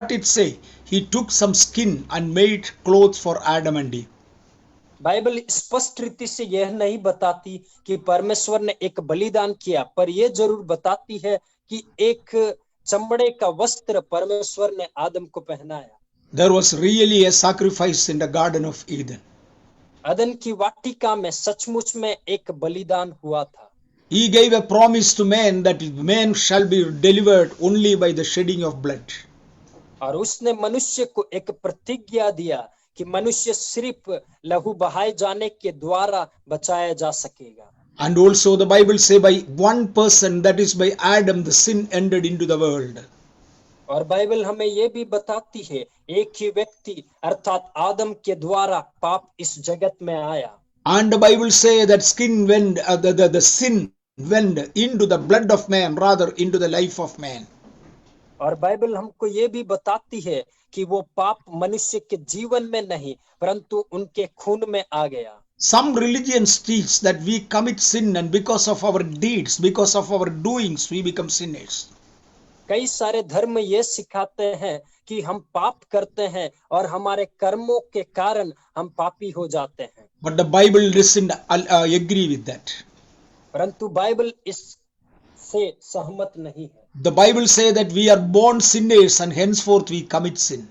it say? He took some skin and made clothes for Adam and Eve. Bible स्पष्ट रीति से यह नहीं बताती कि परमेश्वर ने एक बलिदान किया, पर यह जरूर बताती है कि एक चमड़े का वस्त्र परमेश्वर ने आदम को पहनाया। There was really a sacrifice in the Garden of Eden. अदन की वाटिका में सचमुच में एक बलिदान हुआ था। He gave a promise to man that man shall be delivered only by the shedding of blood. और उसने मनुष्य को एक प्रतिज्ञा दिया कि मनुष्य सिर्फ लहू बहाए जाने के द्वारा बचाया जा सकेगा। And also the Bible say by one person, that is by Adam, the sin entered into the world. और बाइबल हमें यह भी बताती है एक ही व्यक्ति अर्थात आदम के द्वारा पाप इस जगत में आया। And the Bible say that the sin went into the blood of man rather into the life of man. और बाइबल हमको ये भी बताती है कि वो पाप मनुष्य के जीवन में नहीं परंतु उनके खून में आ गया। Some religions teach that we commit sin and because of our deeds, because of our doings, we become sinners. कई सारे धर्म ये सिखाते हैं कि हम पाप करते हैं और हमारे कर्मों के कारण हम पापी हो जाते हैं। But the Bible doesn't agree with that. परंतु बाइबल इससे सहमत नहीं है। The Bible say that we are born sinners and henceforth we commit sin.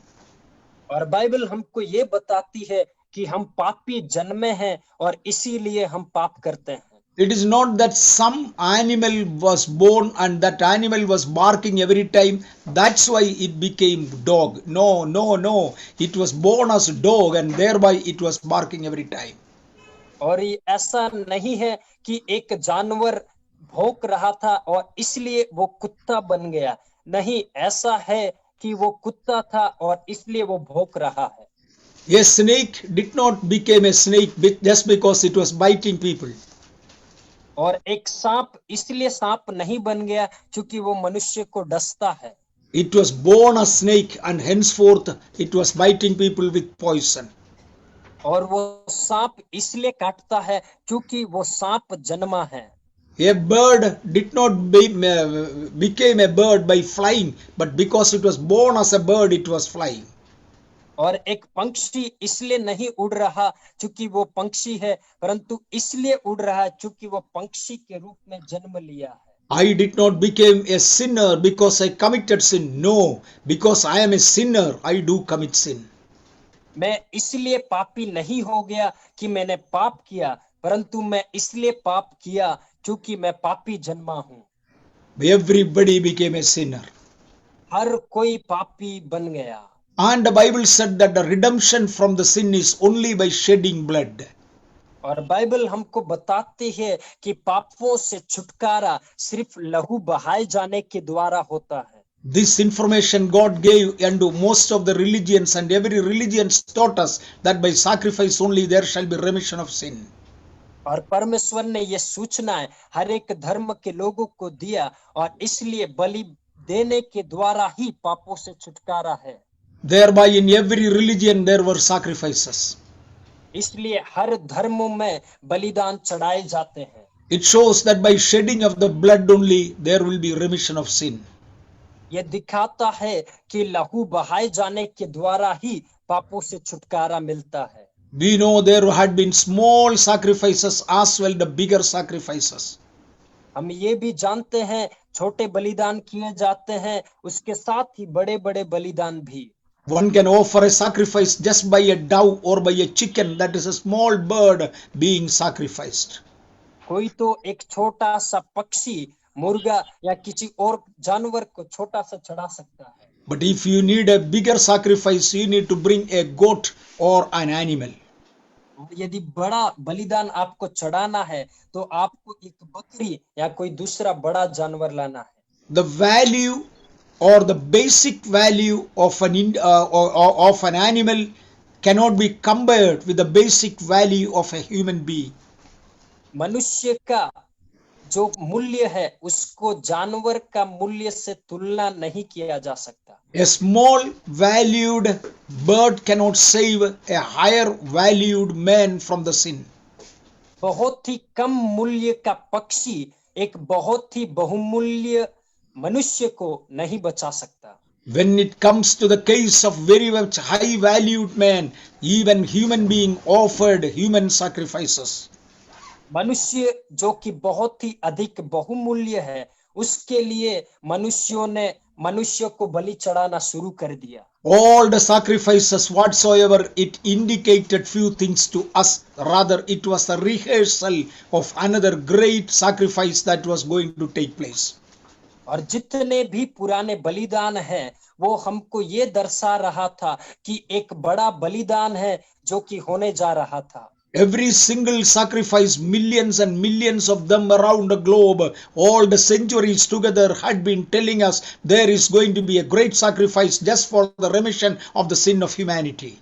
और बाइबल हमको ये बताती है कि हम पापी जन्मे हैं और इसीलिए हम पाप करते हैं। It is not that some animal was born and that animal was barking every time. That's why it became dog. No, no, no. It was born as a dog and thereby it was barking every time. और ये ऐसा नहीं है कि एक जानवर भौंक रहा था और इसलिए वो कुत्ता बन गया। नहीं, ऐसा है कि वो कुत्ता था और इसलिए वो भौंक रहा है। A snake did not become a snake just because it was biting people. और एक सांप इसलिए सांप नहीं बन गया क्योंकि वो मनुष्य को डसता है। It was born a snake and henceforth it was biting people with poison. और वो सांप इसलिए काटता है क्योंकि वो सांप जन्मा है। A bird did not became a bird by flying, but because it was born as a bird, it was flying. और एक पंक्षी इसलिए नहीं उड़ रहा क्योंकि वो पंक्षी है परंतु इसलिए उड़ रहा है क्योंकि वो पंक्षी के रूप में जन्म लिया है। I did not become a sinner because I committed sin. No, because I am a sinner, I do commit sin. मैं इसलिए पापी नहीं हो गया कि मैंने पाप किया परंतु मैं इसलिए पाप किया क्योंकि मैं पापी जन्मा हूँ। Everybody became a sinner. हर कोई पापी बन गया। And the Bible said that the redemption from the sin is only by shedding blood. और बाइबल हमको बताती है कि पापों से छुटकारा सिर्फ लहू बहाए जाने के द्वारा होता है। This information God gave unto most of the religions, and every religion taught us that by sacrifice only there shall be remission of sin. और परमेश्वर ने ये सूचनाएं हर एक धर्म के लोगों को दिया और इसलिए बलि देने के द्वारा ही पापों से छुटकारा है। Thereby in every religion there were sacrifices. इसलिए हर धर्म में बलिदान चढ़ाए जाते हैं। It shows that by shedding of the blood only there will be remission of sin. ये दिखाता है कि लहू बहाए जाने के द्वारा ही पापों से छुटकारा मिलता है। We know there had been small sacrifices as well the bigger sacrifices. हम ये भी जानते हैं छोटे बलिदान किए जाते हैं उसके साथ ही बड़े बड़े बलिदान भी। One can offer a sacrifice just by a dove or by a chicken, that is a small bird being sacrificed. कोई तो एक छोटा सा पक्षी मुर्गा या किसी और जानवर को छोटा सा चढ़ा सकता है। But if you need a bigger sacrifice, you need to bring a goat or an animal. यदि बड़ा बलिदान आपको चढ़ाना है तो आपको एक बकरी या कोई दूसरा बड़ा जानवर लाना है। The value or the basic value of an animal cannot be compared with the basic value of a human being. मनुष्य का जो मूल्य है उसको जानवर का मूल्य से तुलना नहीं किया जा सकता। A small valued bird cannot save a higher valued man from the sin. बहुत ही कम मूल्य का पक्षी एक बहुत ही बहुमूल्य मनुष्य को नहीं बचा सकता। When it comes to the case of very much high valued man, even human being offered human sacrifices. मनुष्य जो कि बहुत ही अधिक बहुमूल्य है, उसके लिए मनुष्यों ने मनुष्य को बलि चढ़ाना शुरू कर दिया। All the sacrifices whatsoever, it indicated few things to us. Rather, it was a rehearsal of another great sacrifice that was going to take place. और जितने भी पुराने बलिदान हैं, वो हमको ये दर्शा रहा था कि एक बड़ा बलिदान है जो कि होने जा रहा था। Every single sacrifice, millions and millions of them around the globe, all the centuries together had been telling us there is going to be a great sacrifice just for the remission of the sin of humanity.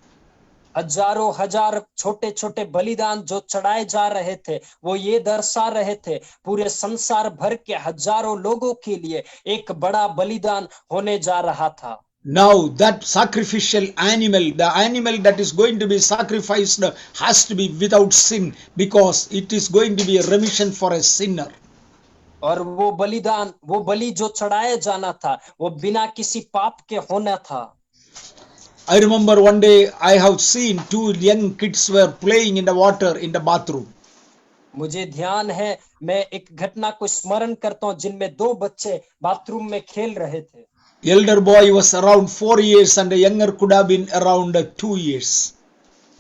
हजारों हजार छोटे छोटे बलिदान जो चढ़ाए जा रहे थे, वो ये दर्शा रहे थे पूरे संसार भर के हजारों लोगों के लिए एक बड़ा बलिदान होने जा रहा था। Now that sacrificial animal, the animal that is going to be sacrificed, has to be without sin, because it is going to be a remission for a sinner. और वो बलिदान, वो बलि जो चढ़ाया जाना था, वो बिना किसी पाप के होना था। I remember one day I have seen two young kids were playing in the water in the bathroom. मुझे ध्यान है, मैं एक घटना को स्मरण करता हूँ जिनमें दो बच्चे बाथरूम में खेल रहे थे। Elder boy was around 4 years and the younger could have been around 2 years.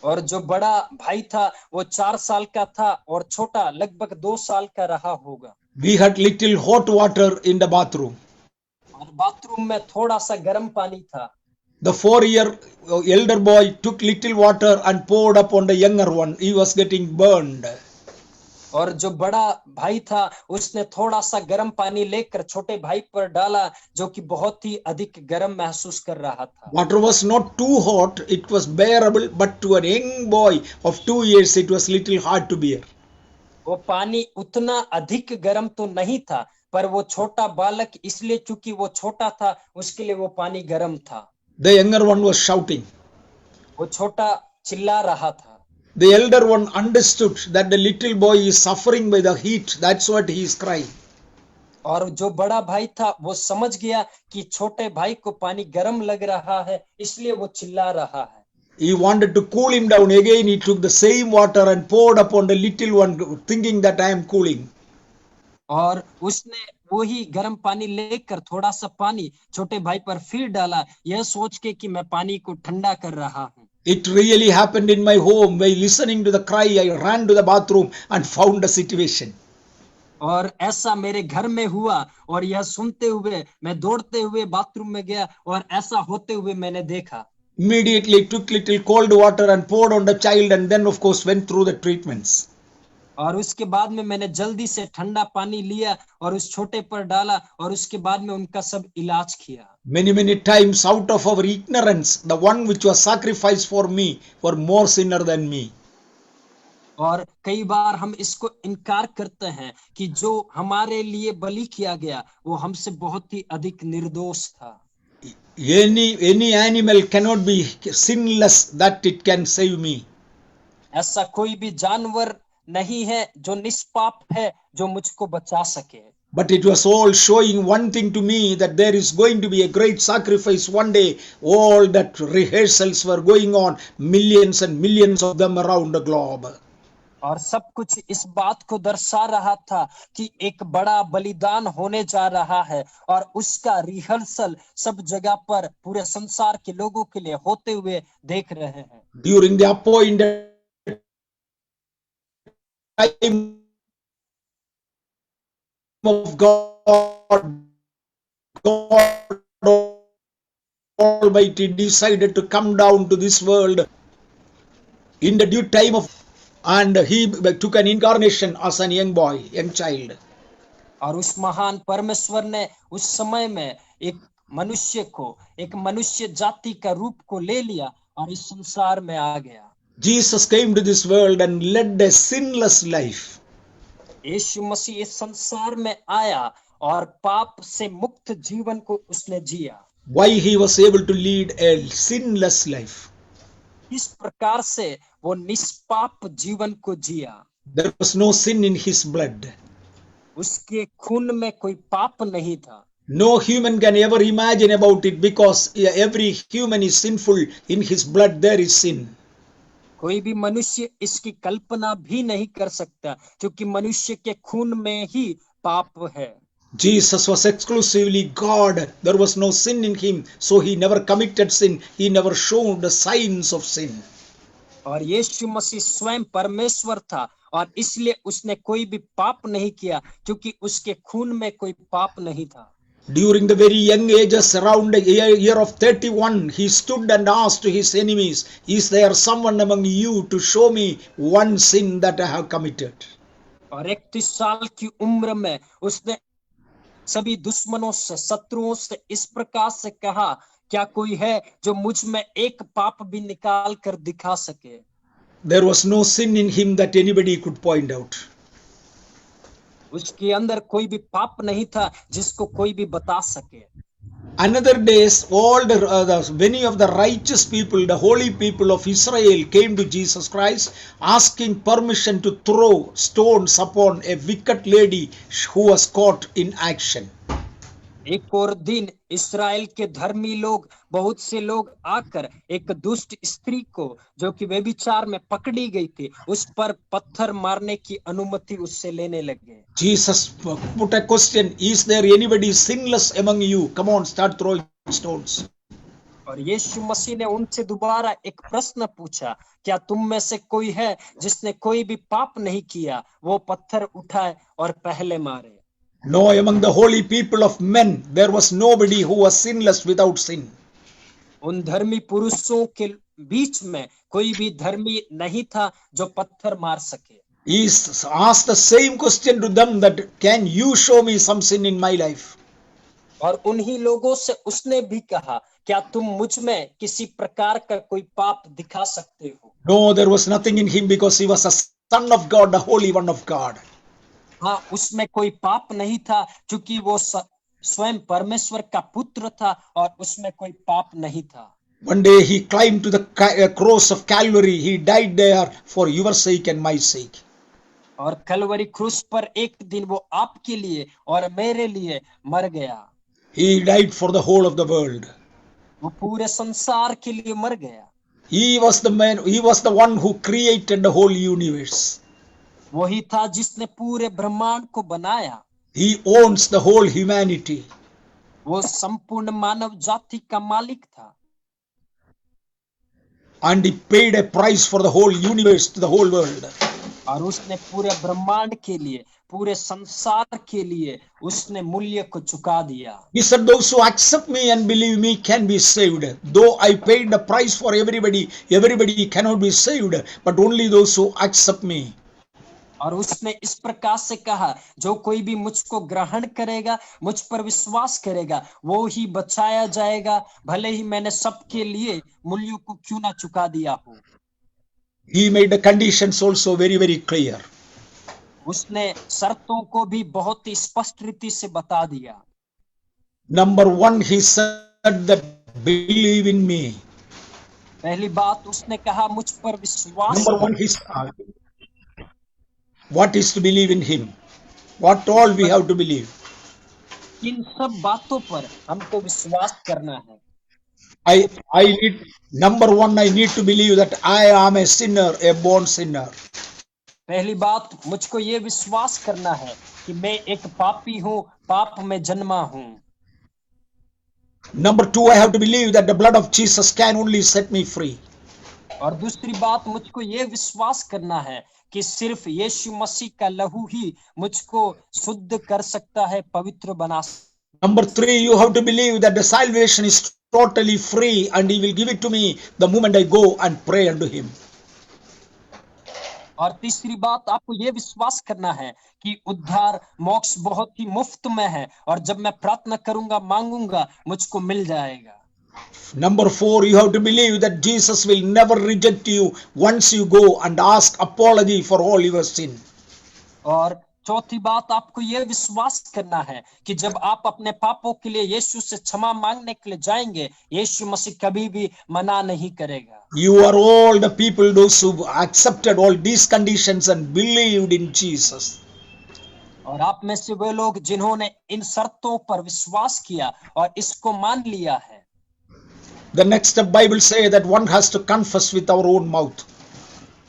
और जो बड़ा भाई था वो 4 साल का था और छोटा लगभग 2 साल का रहा होगा। We had little hot water in the bathroom. और बाथरूम में थोड़ा सा गर्म पानी था। The 4-year elder boy took little water and poured upon the younger one. He was getting burned. और जो बड़ा भाई था उसने थोड़ा सा गर्म पानी लेकर छोटे भाई पर डाला, जो कि बहुत ही अधिक गर्म महसूस कर रहा था। Water was not too hot, it was bearable, but to a young boy of 2 years it was little hard to bear. वो पानी उतना अधिक गर्म तो नहीं था, पर वो छोटा बालक इसलिए क्योंकि वो छोटा था, उसके लिए वो पानी गर्म था। The younger one was shouting. वो छोटा चिल्ला रहा था। The elder one understood that the little boy is suffering by the heat. That's what he is crying. और जो बड़ा भाई था वो समझ गया कि छोटे भाई को पानी गर्म लग रहा है, इसलिए वो चिल्ला रहा है। He wanted to cool him down. Again he took the same water and poured upon the little one, thinking that I am cooling. और उसने वही गर्म पानी लेकर थोड़ा सा पानी छोटे भाई पर फिर डाला, यह सोच के कि मैं पानी को ठंडा कर रहा हूँ। It really happened in my home. By listening to the cry, I ran to the bathroom and found the situation. और ऐसा मेरे घर में हुआ, और यह सुनते हुए मैं दौड़ते हुए बाथरूम में गया, और ऐसा होते हुए मैंने देखा। Immediately took little cold water and poured on the child, and then of course went through the treatments. और उसके बाद में मैंने जल्दी से ठंडा पानी लिया और उस छोटे पर डाला, और उसके बाद में उनका सब इलाज किया। Many times out of our ignorance, the one which was sacrificed for me were more sinner than me. और कई बार हम इसको इनकार करते हैं कि जो हमारे लिए बलि किया गया वो हमसे बहुत ही अधिक निर्दोष था। Any animal cannot be sinless that it can save me. ऐसा कोई भी जानवर नहीं है जो निष्पाप है जो मुझको बचा सके। But it was all showing one thing to me, that there is going to be a great sacrifice one day. All that rehearsals were going on, millions and millions of them around the globe. और सब कुछ इस बात को दर्शा रहा था कि एक बड़ा बलिदान होने जा रहा है, और उसका रिहर्सल सब जगह पर पूरे संसार के लोगों के लिए होते हुए देख रहे हैं। During the appointed time of God, God Almighty decided to come down to this world in the due time of, and he took an incarnation as a young boy, young child. और उस महान परमेश्वर ने उस समय में एक मनुष्य को, एक मनुष्य जाति का रूप को ले लिया और इस संसार में आ गया। Jesus came to this world and led a sinless life. यीशु मसीह इस संसार में आया और पाप से मुक्त जीवन को उसने जिया। Why he was able to lead a sinless life? इस प्रकार से वो निष्पाप जीवन को जिया। There was no sin in his blood. उसके खून में कोई पाप नहीं था। No human can ever imagine about it because every human is sinful. In his blood there is sin. कोई भी मनुष्य इसकी कल्पना भी नहीं कर सकता क्योंकि मनुष्य के खून में ही पाप है। Jesus was exclusively God. There was no sin in him, so he never committed sin. He never showed the signs of sin. और यीशु मसीह स्वयं परमेश्वर था और इसलिए उसने कोई भी पाप नहीं किया क्योंकि उसके खून में कोई पाप नहीं था। During the very young ages, around the year of 31, he stood and asked to his enemies, "Is there someone among you to show me one sin that I have committed?" और 31 साल की उम्र में उसने सभी दुश्मनों से, शत्रुओं से इस प्रकार से कहा, क्या कोई है जो मुझ में एक पाप भी निकाल कर दिखा सके? There was no sin in him that anybody could point out. उसके अंदर कोई भी पाप नहीं था जिसको कोई भी बता सके। Another days, many of the righteous people, the holy people of Israel, came to Jesus Christ, asking permission to throw stones upon a wicked lady who was caught in action. एक और दिन इस्राएल के धर्मी लोग, बहुत से लोग आकर एक दुष्ट स्त्री को जो कि व्यभिचार में पकड़ी गई थी, उस पर पत्थर मारने की अनुमति उससे लेने लगे। Jesus put a question, "Is there anybody sinless among you? Come on, start throwing stones." और यीशु मसीह ने उनसे दोबारा एक प्रश्न पूछा, क्या तुम में से कोई है जिसने कोई भी पाप नहीं किया? वो पत्थर उठाए और पहले मारे। No, among the holy people of men, there was nobody who was sinless without sin. उन धर्मी पुरुषों के बीच में कोई भी धर्मी नहीं था जो पत्थर मार सके। He asked the same question to them, that can you show me some sin in my life? और उन्हीं लोगों से उसने भी कहा, क्या तुम मुझ में किसी प्रकार का कोई पाप दिखा सकते हो? No, there was nothing in him because he was a son of God, the Holy One of God. हाँ, उसमें कोई पाप नहीं था क्योंकि वो स्वयं परमेश्वर का पुत्र था और उसमें कोई पाप नहीं था। One day he climbed to the cross of Calvary. He died there for your sake and my sake. और कलवरी क्रूस पर एक दिन वो आपके लिए और मेरे लिए मर गया। He died for the whole of the world. वो पूरे संसार के लिए मर गया। He was the man, he was the one who created the whole universe. वही था जिसने पूरे ब्रह्मांड को बनाया। He owns the whole humanity. वो संपूर्ण मानव जाति का मालिक था। And he paid a price for the whole universe, to the whole world. और उसने पूरे ब्रह्मांड के लिए, पूरे संसार के लिए उसने मूल्य को चुका दिया। He said, "Those who accept me and believe me can be saved. Though I paid the price for everybody, everybody cannot be saved, but only those who accept me." और उसने इस प्रकार से कहा, जो कोई भी मुझको ग्रहण करेगा, मुझ पर विश्वास करेगा, वो ही बचाया जाएगा, भले ही मैंने सबके लिए मूल्यों को क्यों ना चुका दिया हो। He made the conditions also very, very clear. उसने शर्तों को भी बहुत ही स्पष्ट रीति से बता दिया। Number one, he said that believe in me. पहली बात उसने कहा, मुझ पर विश्वास Number one, what is to believe in him? What all we have to believe? इन सब बातों पर हमको विश्वास करना है। I need, number one, I need to believe that I am a sinner, a born sinner. पहली बात, मुझको ये विश्वास करना है कि मैं एक पापी हूँ, पाप में जन्मा हूँ। Number two, I have to believe that the blood of Jesus can only set me free. और दूसरी बात, मुझको ये विश्वास करना है कि सिर्फ यीशु मसीह का लहू ही मुझको शुद्ध कर सकता है, पवित्र बना सकता है। Number three, you have to believe that the salvation is totally free and he will give it to me the moment I go and pray unto him. और तीसरी बात, आपको ये विश्वास करना है कि उद्धार, मोक्ष बहुत ही मुफ्त में है और जब मैं प्रार्थना करूंगा, मांगूंगा, मुझको मिल जाएगा। Number four, you have to believe that Jesus will never reject you once you go and ask apology for all your sin. और चौथी बात, आपको यह विश्वास करना है कि जब आप अपने पापों के लिए यीशु से क्षमा मांगने के लिए जाएंगे, यीशु मसीह कभी भी मना नहीं करेगा। You are all the people, those who accepted all these conditions and believed in Jesus. और आप में से वे लोग जिन्होंने इन शर्तों पर विश्वास किया और इसको मान लिया है। The next step Bible say that one has to confess with our own mouth.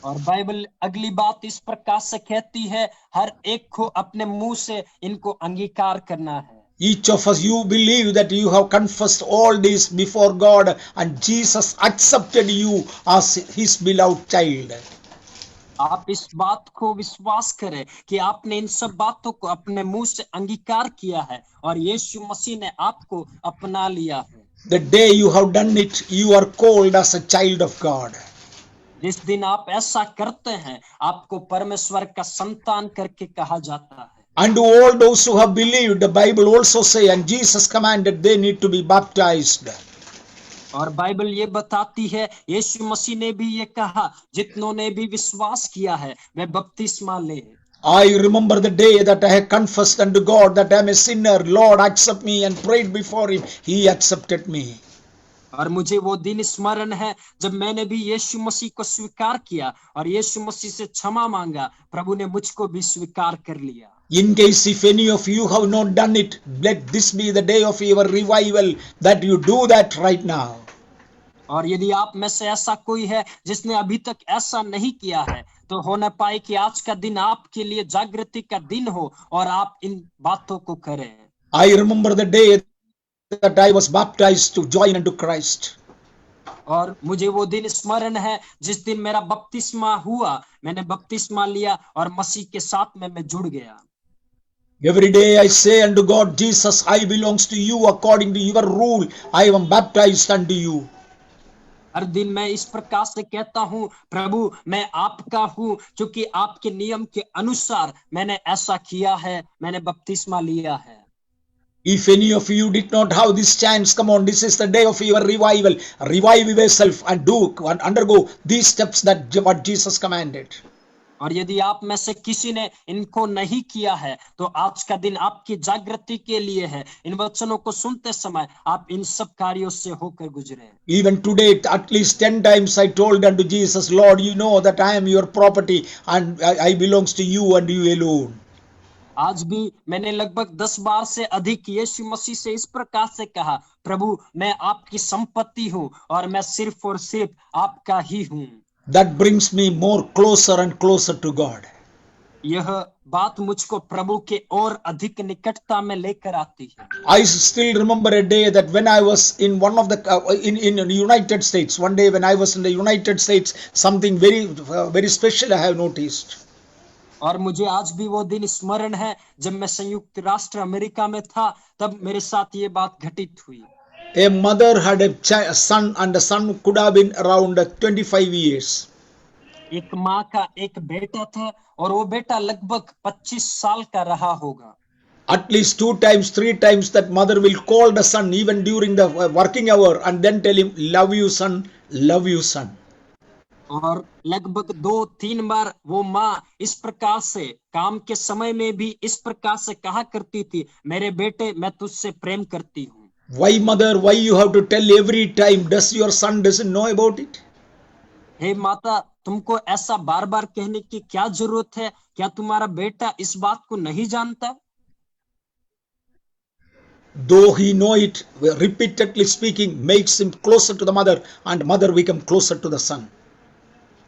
और बाइबल अगली बात इस प्रकार से कहती है, हर एक को अपने मुंह से इनको अंगीकार करना है। Each of us, you believe that you have confessed all this before God and Jesus accepted you as his beloved child. आप इस बात को विश्वास करें कि आपने इन सब बातों को अपने मुंह से अंगीकार किया है और यीशु मसीह ने आपको अपना लिया है। The day you have done it, you are called as a child of God. जिस दिन आप ऐसा करते हैं, आपको परमेश्वर का संतान करके कहा जाता है। And to all those who have believed, the Bible also say, and Jesus commanded they need to be baptized. और बाइबल ये बताती है, यीशु मसीह ने भी ये कहा, जितनों ने भी विश्वास किया है वे बपतिस्मा ले। I remember the day that I had confessed unto God that I am a sinner. Lord, accept me, and prayed before him. He accepted me. और मुझे वो दिन स्मरण है जब मैंने भी यीशु मसीह को स्वीकार किया और यीशु मसीह से क्षमा मांगा, प्रभु ने मुझको भी स्वीकार कर लिया। In case if any of you have not done it, let this be the day of your revival, that you do that right now. और यदि आप में से ऐसा कोई है जिसने अभी तक ऐसा नहीं किया है, तो हो न पाए कि आज का दिन आपके लिए जागृति का दिन हो और आप इन बातों को करें। I remember the day that I was baptized to join unto Christ. और मुझे वो दिन स्मरण है जिस दिन मेरा बपतिस्मा हुआ, मैंने बपतिस्मा लिया और मसीह के साथ में मैं जुड़ गया। Every day I say unto God, Jesus, I belongs to you according to your rule. I am baptized unto you. हर दिन मैं इस प्रकार से कहता हूँ, प्रभु मैं आपका हूँ, क्योंकि आपके नियम के अनुसार मैंने ऐसा किया है, मैंने बपतिस्मा लिया है। If any of you did not have this chance, come on, this is the day of your revival. Revive yourself and do and undergo these steps that what Jesus commanded. और यदि आप में से किसी ने इनको नहीं किया है, तो आज का दिन आपकी जागृति के लिए है। इन वचनों को सुनते समय आप इन सब कार्यों से होकर गुजरे। Even today, at least 10 times I told unto Jesus, Lord, you know that I am your property and I belongs to you and you alone. आज भी मैंने लगभग 10 बार से अधिक यीशु मसीह से इस प्रकार से कहा, प्रभु मैं आपकी संपत्ति हूँ और मैं सिर्फ और सिर्फ आपका ही हूँ। That brings me more closer and closer to God. यह बात मुझको प्रभु के और अधिक निकटता में लेकर आती है। I still remember a day that when I was in one of the in the United States, one day when I was in the United States, something very special I have noticed. और मुझे आज भी वो दिन स्मरण है जब मैं संयुक्त राष्ट्र अमेरिका में था, तब मेरे साथ ये बात घटित हुई। A mother had a son, and the son could have been around 25 years. एक माँ का एक बेटा था और वो बेटा लगभग 25 साल का रहा होगा। At least 2 times, 3 times that mother will call the son even during the working hour and then tell him, love you son, love you son. और लगभग 2-3 बार वो माँ इस प्रकार से काम के समय में भी इस प्रकार से कहा करती थी, मेरे बेटे मैं तुझसे प्रेम करती हूँ। Why mother, why you have to tell every time? Does your son doesn't know about it? हे माता, तुमको ऐसा बार बार कहने की क्या जरूरत है? क्या तुम्हारा बेटा इस बात को नहीं जानता? Though he know it, repeatedly speaking makes him closer to the mother and mother become closer to the son.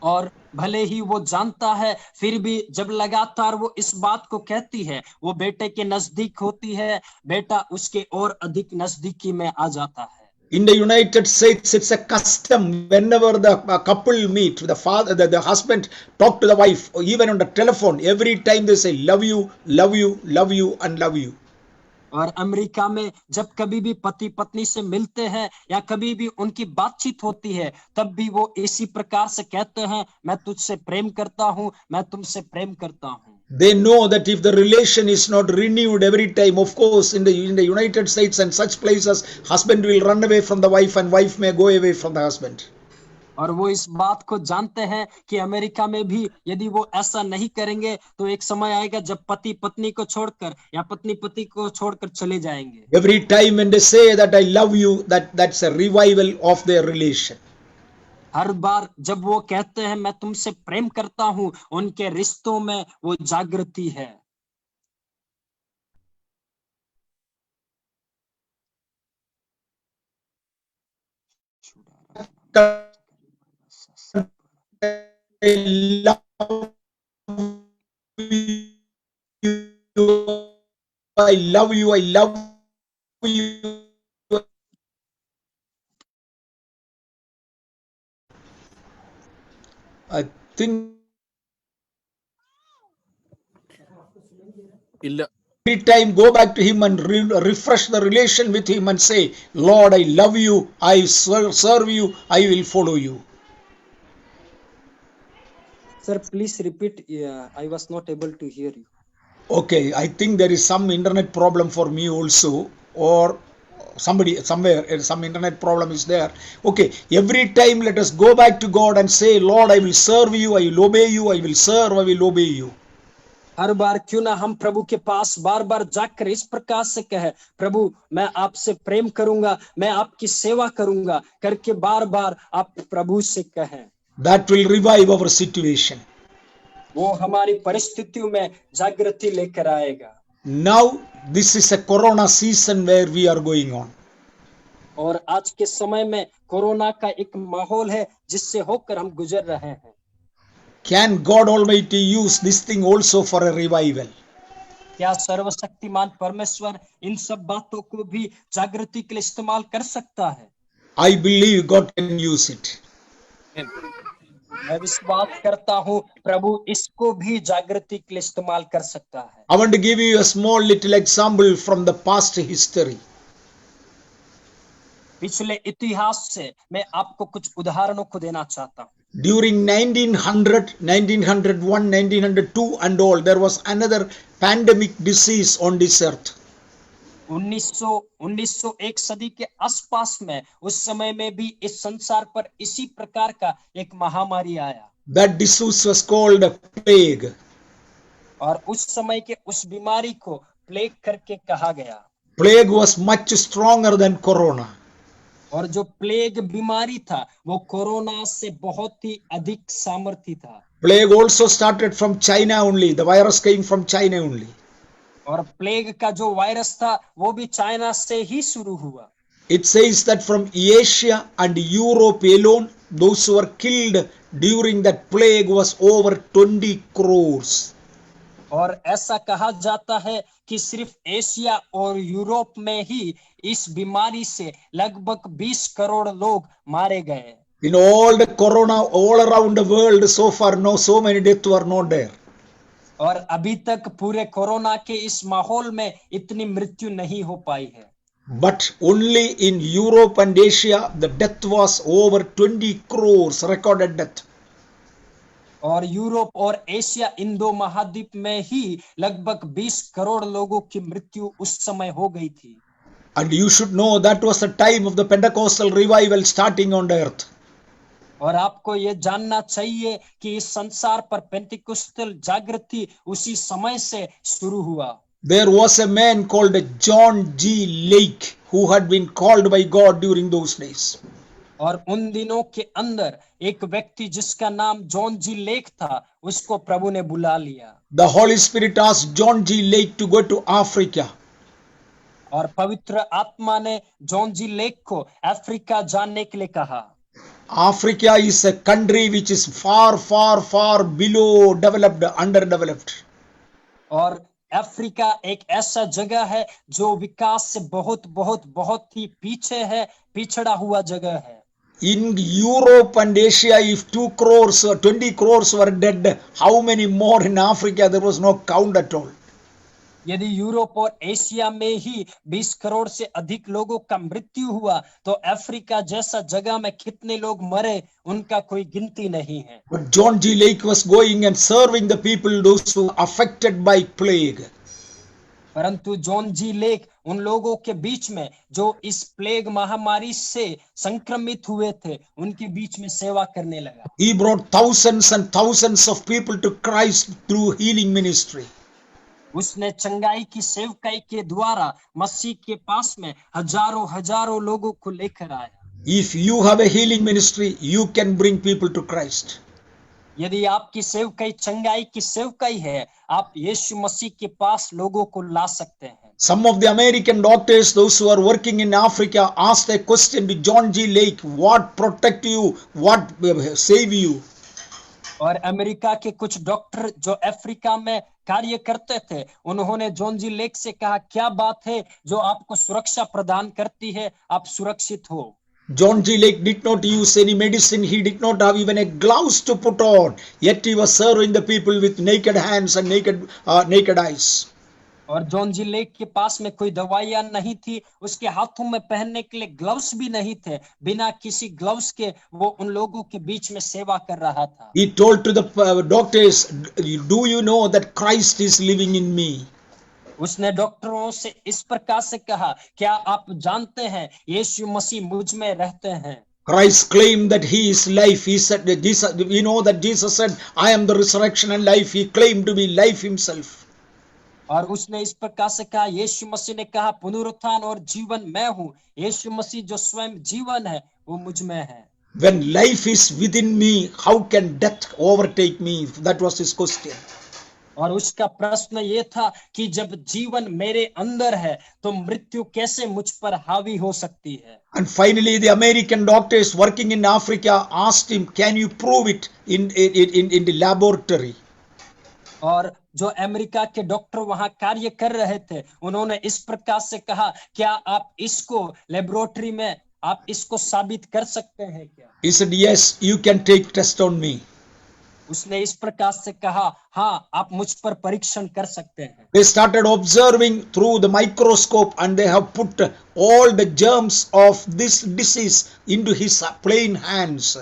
और भले ही वो जानता है, फिर भी जब लगातार वो इस बात को कहती है, वो बेटे के नजदीक होती है, बेटा उसके और अधिक नजदीकी में आ जाता है। In the United States, it's a custom whenever the couple meet, the father, the husband talk to the wife, or even on the telephone, every time they say, love you, love you, love you, and love you. और America में जब कभी भी पति पत्नी से मिलते हैं या कभी भी उनकी बातचीत होती है, तब भी वो इसी प्रकार से कहते हैं, मैं तुझसे प्रेम करता हूँ, मैं तुमसे प्रेम करता हूँ। They know that if the relation is not renewed every time, of course, in the United States and such places, husband will run away from the wife and wife may go away from the husband. और वो इस बात को जानते हैं कि America में भी यदि वो ऐसा नहीं करेंगे तो एक समय आएगा जब पति पत्नी को छोड़कर या पत्नी पति को छोड़कर चले जाएंगे। Every time when they say that I love you, that's a revival of their relation. हर बार जब वो कहते हैं मैं तुमसे प्रेम करता हूँ, उनके रिश्तों में वो जागृति है। I love you. I love you. I love you. I think ഇല്ല. every time go back to him and refresh the relation with him and say, Lord, I love you. I serve you. I will follow you. Sir, please repeat. I was not able to hear you. Okay, I think there is some internet problem for me also, or somebody somewhere some internet problem is there. Okay, every time let us go back to God and say, Lord, I will serve you, I will obey you, I will serve, I will obey you. हर बार क्यों ना हम प्रभु के पास बार बार जाकर इस प्रकार से कहे, प्रभु मैं आपसे प्रेम करूंगा, मैं आपकी सेवा करूंगा करके बार बार आप प्रभु से कहें. That will revive our situation. वो हमारी परिस्थितियों में जागृति लेकर आएगा. Now this is a corona season where we are going on. और आज के समय में कोरोना का एक माहौल है जिससे होकर हम गुजर रहे हैं. Can God Almighty use this thing also for a revival? क्या सर्वशक्तिमान परमेश्वर इन सब बातों को भी जागृति के लिए इस्तेमाल कर सकता है? I believe God can use it. मैं विश्वास करता हूँ प्रभु इसको भी जागृति के लिए इस्तेमाल कर सकता है. I want to give you a small little example from the past history. पिछले इतिहास से मैं आपको कुछ उदाहरणों को देना चाहता हूँ. During 1900, 1901, 1902 and all, there was another pandemic disease on this earth. 1901 सदी के आसपास में उस समय में भी इस संसार पर इसी प्रकार का एक महामारी आया. That disease was called plague. और उस समय के उस बीमारी को प्लेग करके कहा गया. Plague was much stronger than corona. और जो प्लेग बीमारी था वो कोरोना से बहुत ही अधिक सामर्थी था. Plague also started from China only. The virus came from China only. और प्लेग का जो वायरस था वो भी चाइना से ही शुरू हुआ. It says that from Asia and Europe alone, those who were killed during that plague was over 20 crores. और ऐसा कहा जाता है कि सिर्फ एशिया और यूरोप में ही इस बीमारी से लगभग 20 करोड़ लोग मारे गए. In all the corona all around the world so far, no, so many deaths were not there. और अभी तक पूरे कोरोना के इस माहौल में इतनी मृत्यु नहीं हो पाई है. But only in Europe and Asia, the death was over 20 crores recorded death. और यूरोप और एशिया इन दो महाद्वीप में ही लगभग 20 करोड़ लोगों की मृत्यु उस समय हो गई थी. And you should know that was the time of the Pentecostal revival starting on the earth. और आपको ये जानना चाहिए कि इस संसार पर पेंटिकोस्टल जागृति उसी समय से शुरू हुआ. There was a man called John G. Lake who had been called by God during those days. और उन दिनों के अंदर एक व्यक्ति जिसका नाम जॉन जी लेक था उसको प्रभु ने बुला लिया. The Holy Spirit asked John G. Lake to go to Africa. और पवित्र आत्मा ने जॉन जी लेक को अफ्रीका जाने के लिए कहा. Africa is a country which is far, far, far below developed, underdeveloped. और अफ्रीका एक ऐसा जगह है जो विकास से बहुत बहुत बहुत ही पीछे है, पिछड़ा हुआ जगह है. In Europe and Asia, if 2 crores or 20 crores were dead, how many more in Africa? There was no count at all. यदि यूरोप और एशिया में ही 20 करोड़ से अधिक लोगों का मृत्यु हुआ तो अफ्रीका जैसा जगह में कितने लोग मरे उनका कोई गिनती नहीं है. But John G. Lake was going and serving the people, those who were affected by plague. परंतु जॉन जी लेक उन लोगों के बीच में जो इस प्लेग महामारी से संक्रमित हुए थे उनके बीच में सेवा करने लगा. He brought thousands and thousands of people to Christ through healing ministry. उसने चंगाई की सेवकाई के द्वारा मसीह के पास में हजारों हजारों लोगों को लेकर आया. If you have a healing ministry, you can bring people to Christ. यदि आपकी सेवकाई चंगाई की सेवकाई है आप यीशु मसीह के पास लोगों को ला सकते हैं. Some of the American doctors, those who are working in Africa, asked a question to John G. Lake, what protect you, what save you? और अमेरिका के कुछ डॉक्टर जो अफ्रीका में कार्य करते थे, उन्होंने जॉन जी लेक से कहा, क्या बात है जो आपको सुरक्षा प्रदान करती है, आप सुरक्षित हो? John G. Lake did not use any medicine. He did not have even a gloves to put on. Yet he was serving the people with naked hands and naked eyes. और जॉन जी लेक के पास में कोई दवाइयां नहीं थी, उसके हाथों में पहनने के लिए ग्लव्स भी नहीं थे, बिना किसी ग्लव्स के वो उन लोगों के बीच में सेवा कर रहा था। He told to the doctors, do you know that Christ is living in me? उसने डॉक्टरों से इस प्रकार से कहा, क्या आप जानते हैं यीशु मसीह मुझ में रहते हैं? Christ claimed that he is life. He said that Jesus, we know that Jesus said, I am the resurrection and life. He claimed to be life himself. और उसने इस प्रकार से कहा, यीशु मसीह ने कहा, पुनरुत्थान और जीवन मैं हूँ। यीशु मसीह जो स्वयं जीवन है, वो मुझ में है। When life is within me, how can death overtake me? That was his question. और उसका प्रश्न ये था कि जब जीवन मेरे अंदर है, तो मृत्यु कैसे मुझ पर हावी हो सकती है? And finally, the American doctors working in Africa asked him, can you prove it in the laboratory? और जो अमेरिका के डॉक्टर वहां कार्य कर रहे थे, उन्होंने इस प्रकार से कहा, क्या आप इसको लेबोरेटरी में आप इसको साबित कर सकते हैं क्या? He said, yes, you can take test on me. उसने इस प्रकार से कहा, हाँ, आप मुझ पर परीक्षण कर सकते हैं। They started observing through the microscope and they have put all the germs of this disease into his plain hands.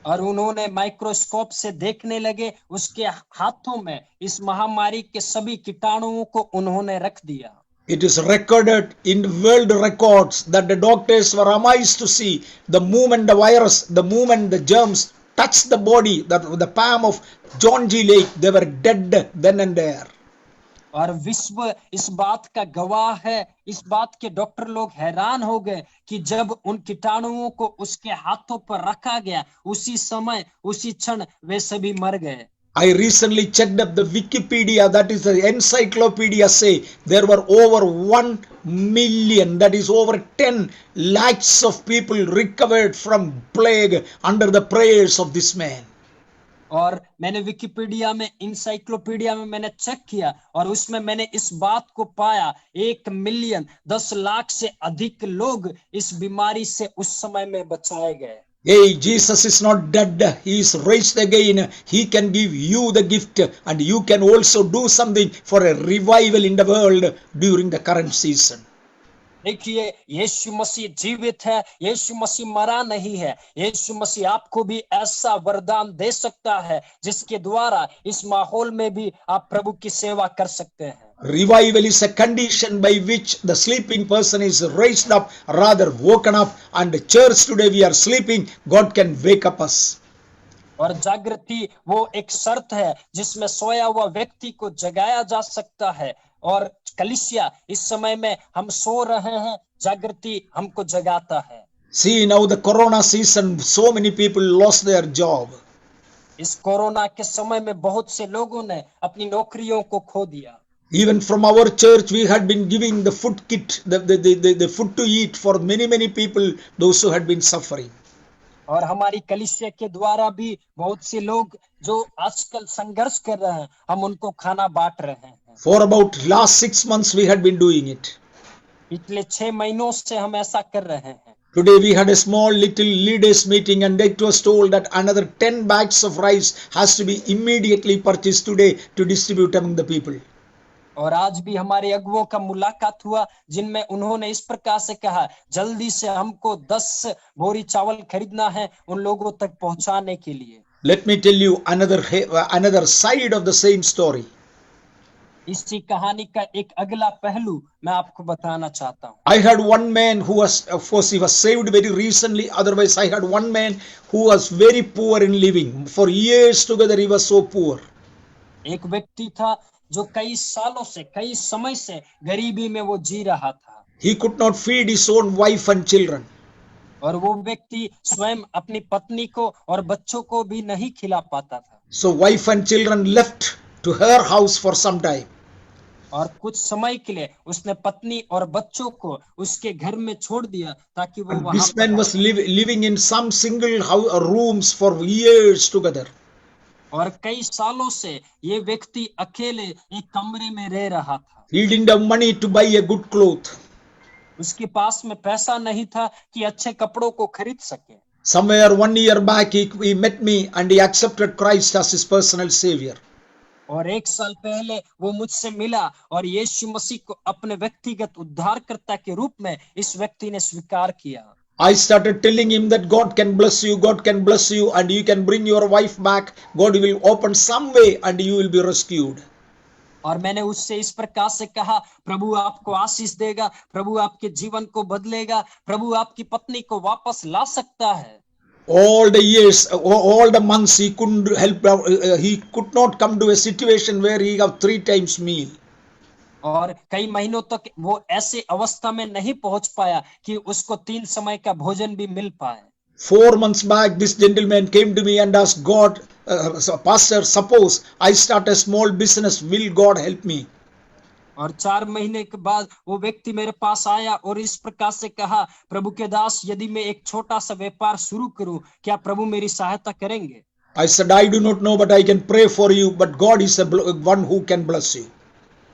और उन्होंने माइक्रोस्कोप से देखने लगे, उसके हाथों में इस महामारी के सभी कीटाणुओं को उन्होंने रख दिया। It is recorded in world records that the doctors were amazed to see the moment the virus, the moment the germs touched the body, the palm of John G. Lake, they were dead then and there. और विश्व इस बात का गवाह है, इस बात के डॉक्टर लोग हैरान हो गए कि जब उन कीटाणुओं को उसके हाथों पर रखा गया, उसी समय उसी क्षण वे सभी मर गए। I recently checked up the Wikipedia, that is the encyclopedia, say there were over 1 million, that is over 10 lakhs of people recovered from plague under the prayers of this man. और मैंने विकिपीडिया में, encyclopedia में मैंने check किया और उसमें मैंने इस बात को पाया, 1 मिलियन 10 लाख से अधिक लोग इस बीमारी से उस समय में बचाए गए। Hey, Jesus is not dead. He is raised again. He can give you the gift and you can also do something for a revival in the world during the current season. देखिए, यीशु मसीह जीवित है, यीशु मसीह मरा नहीं है। यीशु मसीह आपको भी ऐसा वरदान दे सकता है जिसके द्वारा इस माहौल में भी आप प्रभु की सेवा कर सकते हैं। Revival is a condition by which the sleeping person is raised up, rather woken up, and the church today we are sleeping, God can wake up us. और जागृति वो एक शर्त है जिसमें सोया हुआ व्यक्ति को जगाया जा सकता है, और कलीसिया इस समय में हम सो रहे हैं, जागृति हमको जगाता है। See now the corona season, so many people lost their job. इस कोरोना के समय में बहुत से लोगों ने अपनी नौकरियों को खो दिया। Even from our church we had been giving the food kit, the food to eat for many people, those who had been suffering. और हमारी कलीसिया के द्वारा भी बहुत से लोग जो आजकल संघर्ष कर रहे हैं, हम उनको खाना बांट रहे हैं। For about last 6 months we had been doing it. पिछले 6 महीनों से हम ऐसा कर रहे हैं। Today we had a small little leaders meeting and it was told that another 10 bags of rice has to be immediately purchased today to distribute among the people. और आज भी हमारे अगुवों का मुलाकात हुआ, जिनमें उन्होंने इस प्रकार से कहा, जल्दी से हमको 10 बोरी चावल खरीदना है उन लोगों तक पहुंचाने के लिए। Let me tell you another side of the same story. इसी कहानी का एक अगला पहलू मैं आपको बताना चाहता हूँ। I had one man who was, of course, he was saved very recently. Otherwise, I had one man who was very poor in living. For years together, he was so poor. एक व्यक्ति था जो कई सालों से, कई समय से गरीबी में वो जी रहा था। He could not feed his own wife and children. और वो व्यक्ति स्वयं अपनी पत्नी को और बच्चों को भी नहीं खिला पाता था। So wife and children left to her house for some time. और कुछ समय के लिए उसने पत्नी और बच्चों को उसके घर में छोड़ दिया ताकि वो And वहां this पर man was रहे। living in some single rooms for years together. और कई सालों से ये व्यक्ति अकेले एक कमरे में रह रहा था। He didn't have money to buy a good cloth. उसके पास में पैसा नहीं था कि अच्छे कपड़ों को खरीद सके। Somewhere 1 year back, he met me and he accepted Christ as his personal savior. और एक साल पहले वो मुझसे मिला और यीशु मसीह को अपने व्यक्तिगत उद्धारकर्ता के रूप में इस व्यक्ति ने स्वीकार किया। I started telling him that God can bless you, God can bless you, and you can bring your wife back. God will open some way and you will be rescued. और मैंने उससे इस प्रकार से कहा, प्रभु आपको आशीष देगा, प्रभु आपके जीवन को बदलेगा, प्रभु आपकी पत्नी को वापस ला सकता है। All the years, all the months, he couldn't help. He could not come to a situation where he have 3 times meal. और कई महीनों तक वो ऐसे अवस्था में नहीं पहुंच पाया कि उसको 3 समय का भोजन भी मिल पाए। 4 months back, this gentleman came to me and asked God, Pastor, suppose I start a small business, will God help me? और 4 महीने के बाद वो व्यक्ति मेरे पास आया और इस प्रकार से कहा, प्रभु के दास, यदि मैं एक छोटा सा व्यापार शुरू करूं, क्या प्रभु मेरी सहायता करेंगे? I said, I do not know, but I can pray for you, but God is one who can bless you.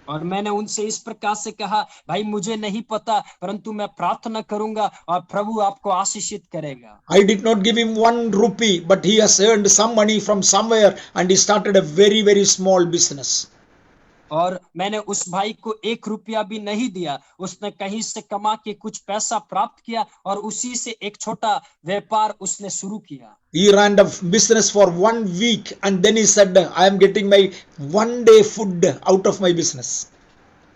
और मैंने उनसे इस प्रकार से कहा, भाई मुझे नहीं पता, परंतु मैं प्रार्थना करूंगा और प्रभु आपको आशीषित करेगा। I did not give him 1 rupee, but he has earned some money from somewhere and he started a very, very small business. और मैंने उस भाई को 1 रुपया भी नहीं दिया, उसने कहीं से कमा के कुछ पैसा प्राप्त किया और उसी से एक छोटा व्यापार उसने शुरू किया। He ran the business for 1 week and then he said, I am getting my 1 day food out of my business.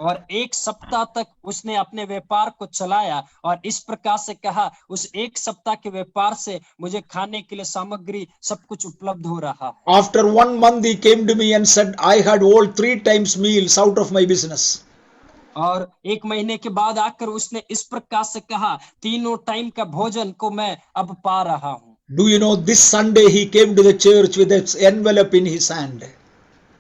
और 1 सप्ताह तक उसने अपने व्यापार को चलाया और इस प्रकार से कहा, उस 1 सप्ताह के व्यापार से मुझे खाने के लिए सामग्री सब कुछ उपलब्ध हो रहा है। After 1 month he came to me and said, I had all 3 times meals out of my business. और 1 महीने के बाद आकर उसने इस प्रकार से कहा, 3 टाइम का भोजन को मैं अब पा रहा हूँ। Do you know, this Sunday he came to the church with an envelope in his hand.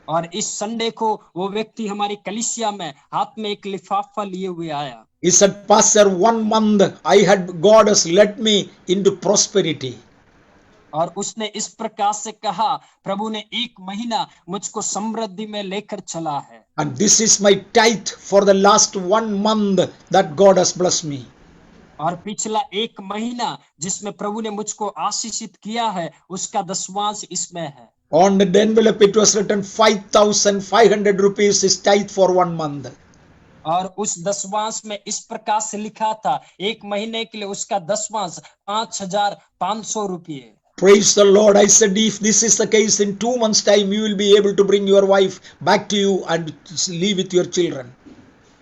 और इस संडे को वो व्यक्ति हमारी कलीसिया में हाथ में एक लिफाफा लिए हुए आया। He said, Pastor, 1 month God has led me into prosperity. और उसने इस प्रकार से कहा, प्रभु ने 1 महीना मुझको समृद्धि में लेकर चला है। And this is my tithe for the last 1 month that God has blessed me. और पिछला 1 महीना जिसमें प्रभु ने मुझको आशीषित किया है, उसका दसवांश इसमें है। On the envelope it was written 5,500 rupees is tithe for 1 month. और उस दसवांश में इस प्रकार से लिखा था, 1 महीने के लिए उसका दसवांश 5,500 रुपये। Praise the Lord. I said, if this is the case, in 2 months time you will be able to bring your wife back to you and live with your children.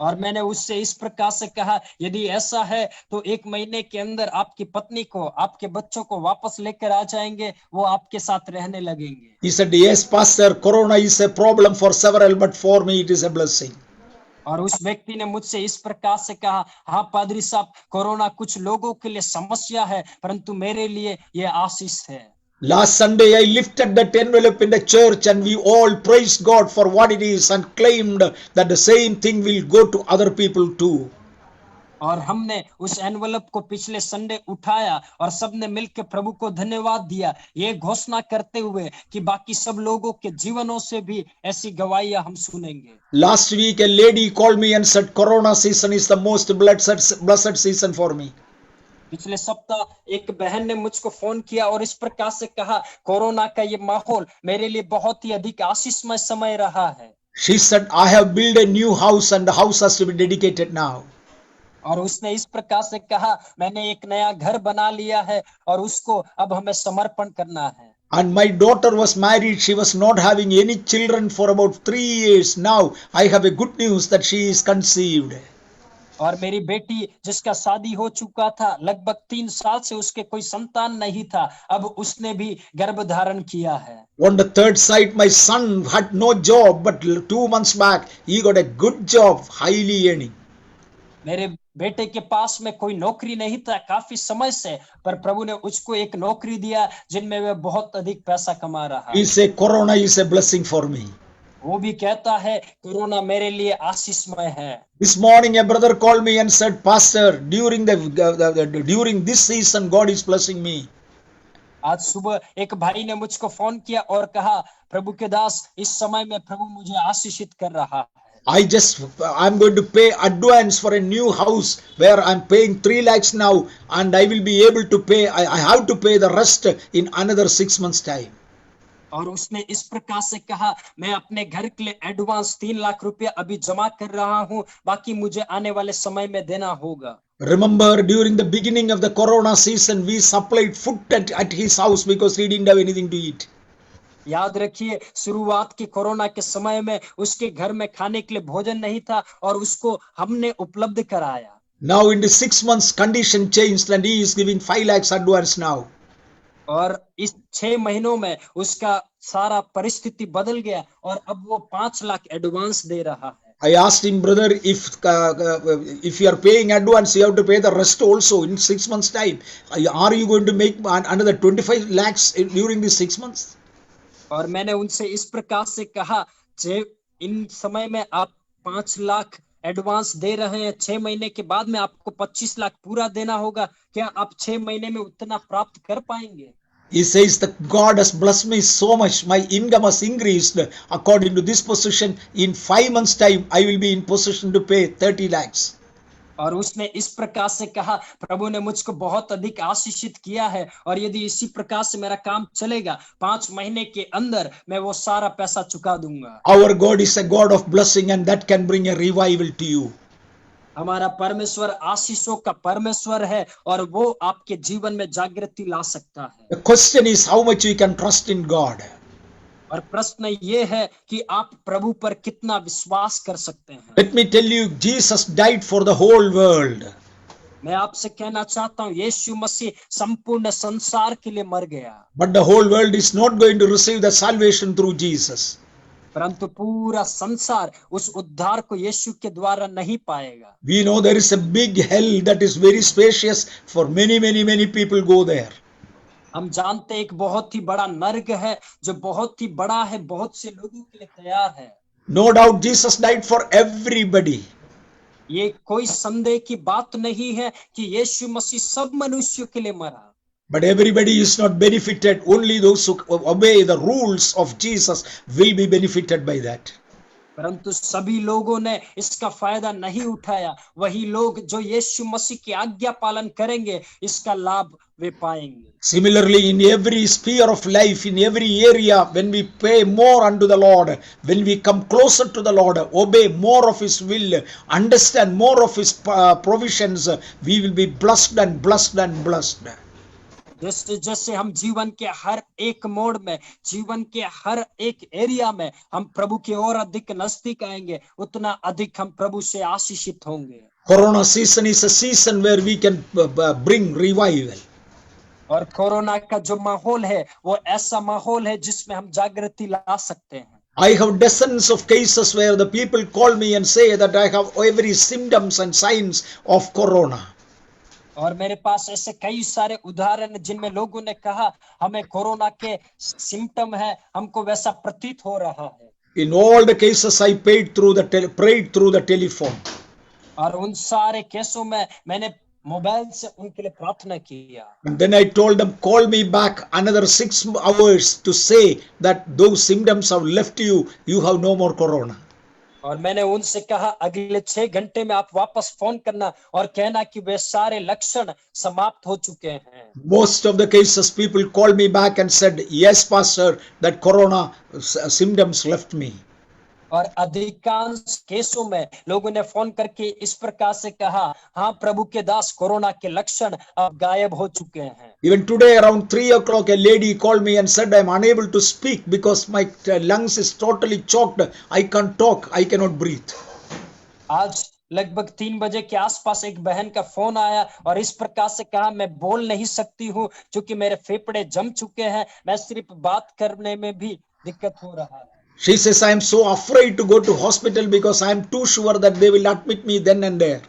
और मैंने उससे इस प्रकार से कहा, यदि ऐसा है तो 1 महीने के अंदर आपकी पत्नी को, आपके बच्चों को वापस लेकर आ जाएंगे, वो आपके साथ रहने लगेंगे। He said, yes, Pastor, Corona is a problem for several, but for me it is a blessing. और उस व्यक्ति ने मुझसे इस प्रकार से कहा, हाँ पादरी साहब, कोरोना कुछ लोगों के लिए समस्या है, परंतु मेरे लिए ये आशीष है। Last Sunday I lifted that envelope in the church and we all praised God for what it is and claimed that the same thing will go to other people too. और हमने उस एनवलप को पिछले Sunday उठाया और सबने मिलकर प्रभु को धन्यवाद दिया, ये घोषणा करते हुए कि बाकी सब लोगों के जीवनों से भी ऐसी गवाहियां हम सुनेंगे। Last week a lady called me and said, Corona season is the most blessed season for me. पिछले सप्ताह एक बहन ने मुझको फोन किया और इस प्रकार से कहा, कोरोना का ये माहौल मेरे लिए बहुत ही अधिक आशीषमय समय रहा है। She said, I have built a new house and the house has to be dedicated now. और उसने इस प्रकार से कहा, मैंने एक नया घर बना लिया है और उसको अब हमें समर्पण करना है। And my daughter was married. She was not having any children for about 3 years. Now I have a good news that she is conceived. और मेरी बेटी जिसका शादी हो चुका था, लगभग 3 साल से उसके कोई संतान नहीं था, अब उसने भी गर्भ धारण किया है। On the third side, my son had no job, but 2 months back he got a good job, highly earning. मेरे बेटे के पास में कोई नौकरी नहीं था काफी समय से, पर प्रभु ने उसको एक नौकरी दिया जिनमें वह बहुत अधिक पैसा कमा रहा है। He said, Corona is a blessing for me. वो भी कहता है कोरोना मेरे लिए आशीषमय है। This morning, a brother called me and said, Pastor, during this season, God is blessing me. आज सुबह एक भाई ने मुझको फोन किया और कहा, प्रभु के दास, इस समय में प्रभु मुझे आशीषित कर रहा है। I'm going to pay advance for a new house where I'm paying 3 lakhs now, and I will be able to pay, I have to pay the rest in another 6 months' time. और उसने इस प्रकार से कहा, मैं अपने घर के लिए एडवांस 3 लाख रुपया अभी जमा कर रहा हूं, बाकी मुझे आने वाले समय में देना होगा। Remember, during the beginning of the corona season, we supplied food at his house because he didn't have anything to eat. याद रखिए, शुरुआत के कोरोना के समय में उसके घर में खाने के लिए भोजन नहीं था और उसको हमने उपलब्ध कराया। Now in the 6 months condition changed and he is giving 5 lakhs advance now. और इस 6 महीनों में उसका सारा परिस्थिति बदल गया और अब वो 5 लाख एडवांस दे रहा है। I asked him, brother, if you are paying advance, you have to pay the rest also in 6 months' time. Are you going to make another 25 lakhs during these 6 months? और मैंने उनसे इस प्रकार से कहा, इन समय में आप 5 लाख एडवांस दे रहे हैं, 6 महीने के बाद में आपको 25 लाख पूरा देना होगा, क्या आप 6 महीने में उतना प्राप्त कर पाएंगे? He says that God has blessed me so much, my income has increased according to this position. In 5 months' time, I will be in position to pay 30 lakhs. और उसने इस प्रकार से कहा, प्रभु ने मुझको बहुत अधिक आशीषित किया है और यदि इसी प्रकार से मेरा काम चलेगा, 5 महीने के अंदर मैं वो सारा पैसा चुका दूंगा। Our God is a God of blessing, and that can bring a revival to you. हमारा परमेश्वर आशीषों का परमेश्वर है और वो आपके जीवन में जागृति ला सकता है। The question is how much you can trust in God. और प्रश्न ये है कि आप प्रभु पर कितना विश्वास कर सकते हैं। Let me tell you, Jesus died for the whole world. मैं आपसे कहना चाहता हूँ, यीशु मसीह संपूर्ण संसार के लिए मर गया। But the whole world is not going to receive the salvation through Jesus. परंतु पूरा संसार उस उद्धार को यीशु के द्वारा नहीं पाएगा। We know there is a big hell that is very spacious for many people go there. हम जानते एक बहुत ही बड़ा नरक है जो बहुत ही बड़ा है, बहुत से लोगों के लिए तैयार है। No doubt Jesus died for everybody. ये कोई संदेह की बात नहीं है कि यीशु मसीह सब मनुष्यों के लिए मरा। But everybody is not benefited. Only those who obey the rules of Jesus will be benefited by that. परंतु सभी लोगों ने इसका फायदा नहीं उठाया। वही लोग जो यीशु मसीह की आज्ञा पालन करेंगे, इसका लाभ वे पाएंगे। Similarly, in every sphere of life, in every area, when we pay more unto the Lord, when we come closer to the Lord, obey more of His will, understand more of His provisions, we will be blessed and blessed and blessed. जैसे जैसे हम जीवन के हर एक मोड़ में, जीवन के हर एक एरिया में हम प्रभु की ओर अधिक नजदीक आएंगे, उतना अधिक हम प्रभु से आशीषित होंगे। Corona season is a season where we can bring revival. और कोरोना का जो माहौल है वो ऐसा माहौल है जिसमें हम जागृति ला सकते हैं। I have dozens of cases where the people call me and say that I have every symptoms and signs of corona. और मेरे पास ऐसे कई सारे उदाहरण जिनमें लोगों ने कहा हमें कोरोना के सिम्टम है, हमको वैसा प्रतीत हो रहा है। In all the cases I prayed through the telephone. और उन सारे केसों में मैंने मोबाइल से उनके लिए प्रार्थना किया। And then I told them, call me back another 6 hours to say that those symptoms have left you, you have no more corona. और मैंने उनसे कहा अगले 6 घंटे में आप वापस फोन करना और कहना कि वे सारे लक्षण समाप्त हो चुके हैं। Most of the cases people called me back and said, yes pastor, that corona symptoms left me. और अधिकांश केसों में लोगों ने फोन करके इस प्रकार से कहा, हाँ प्रभु के दास, कोरोना के लक्षण अब गायब हो चुके हैं। Even today around 3 o'clock a lady called me and said, I'm unable to speak because my lungs is totally choked. I can't talk, I cannot breathe. आज लगभग 3 बजे के आसपास एक बहन का फोन आया और इस प्रकार से कहा, मैं बोल नहीं सकती हूँ क्योंकि मेरे फेफड़े जम चुके हैं, मैं सिर्फ बात करने में भी दिक्कत हो रहा है। She says, I am so afraid to go to hospital because I am too sure that they will admit me then and there.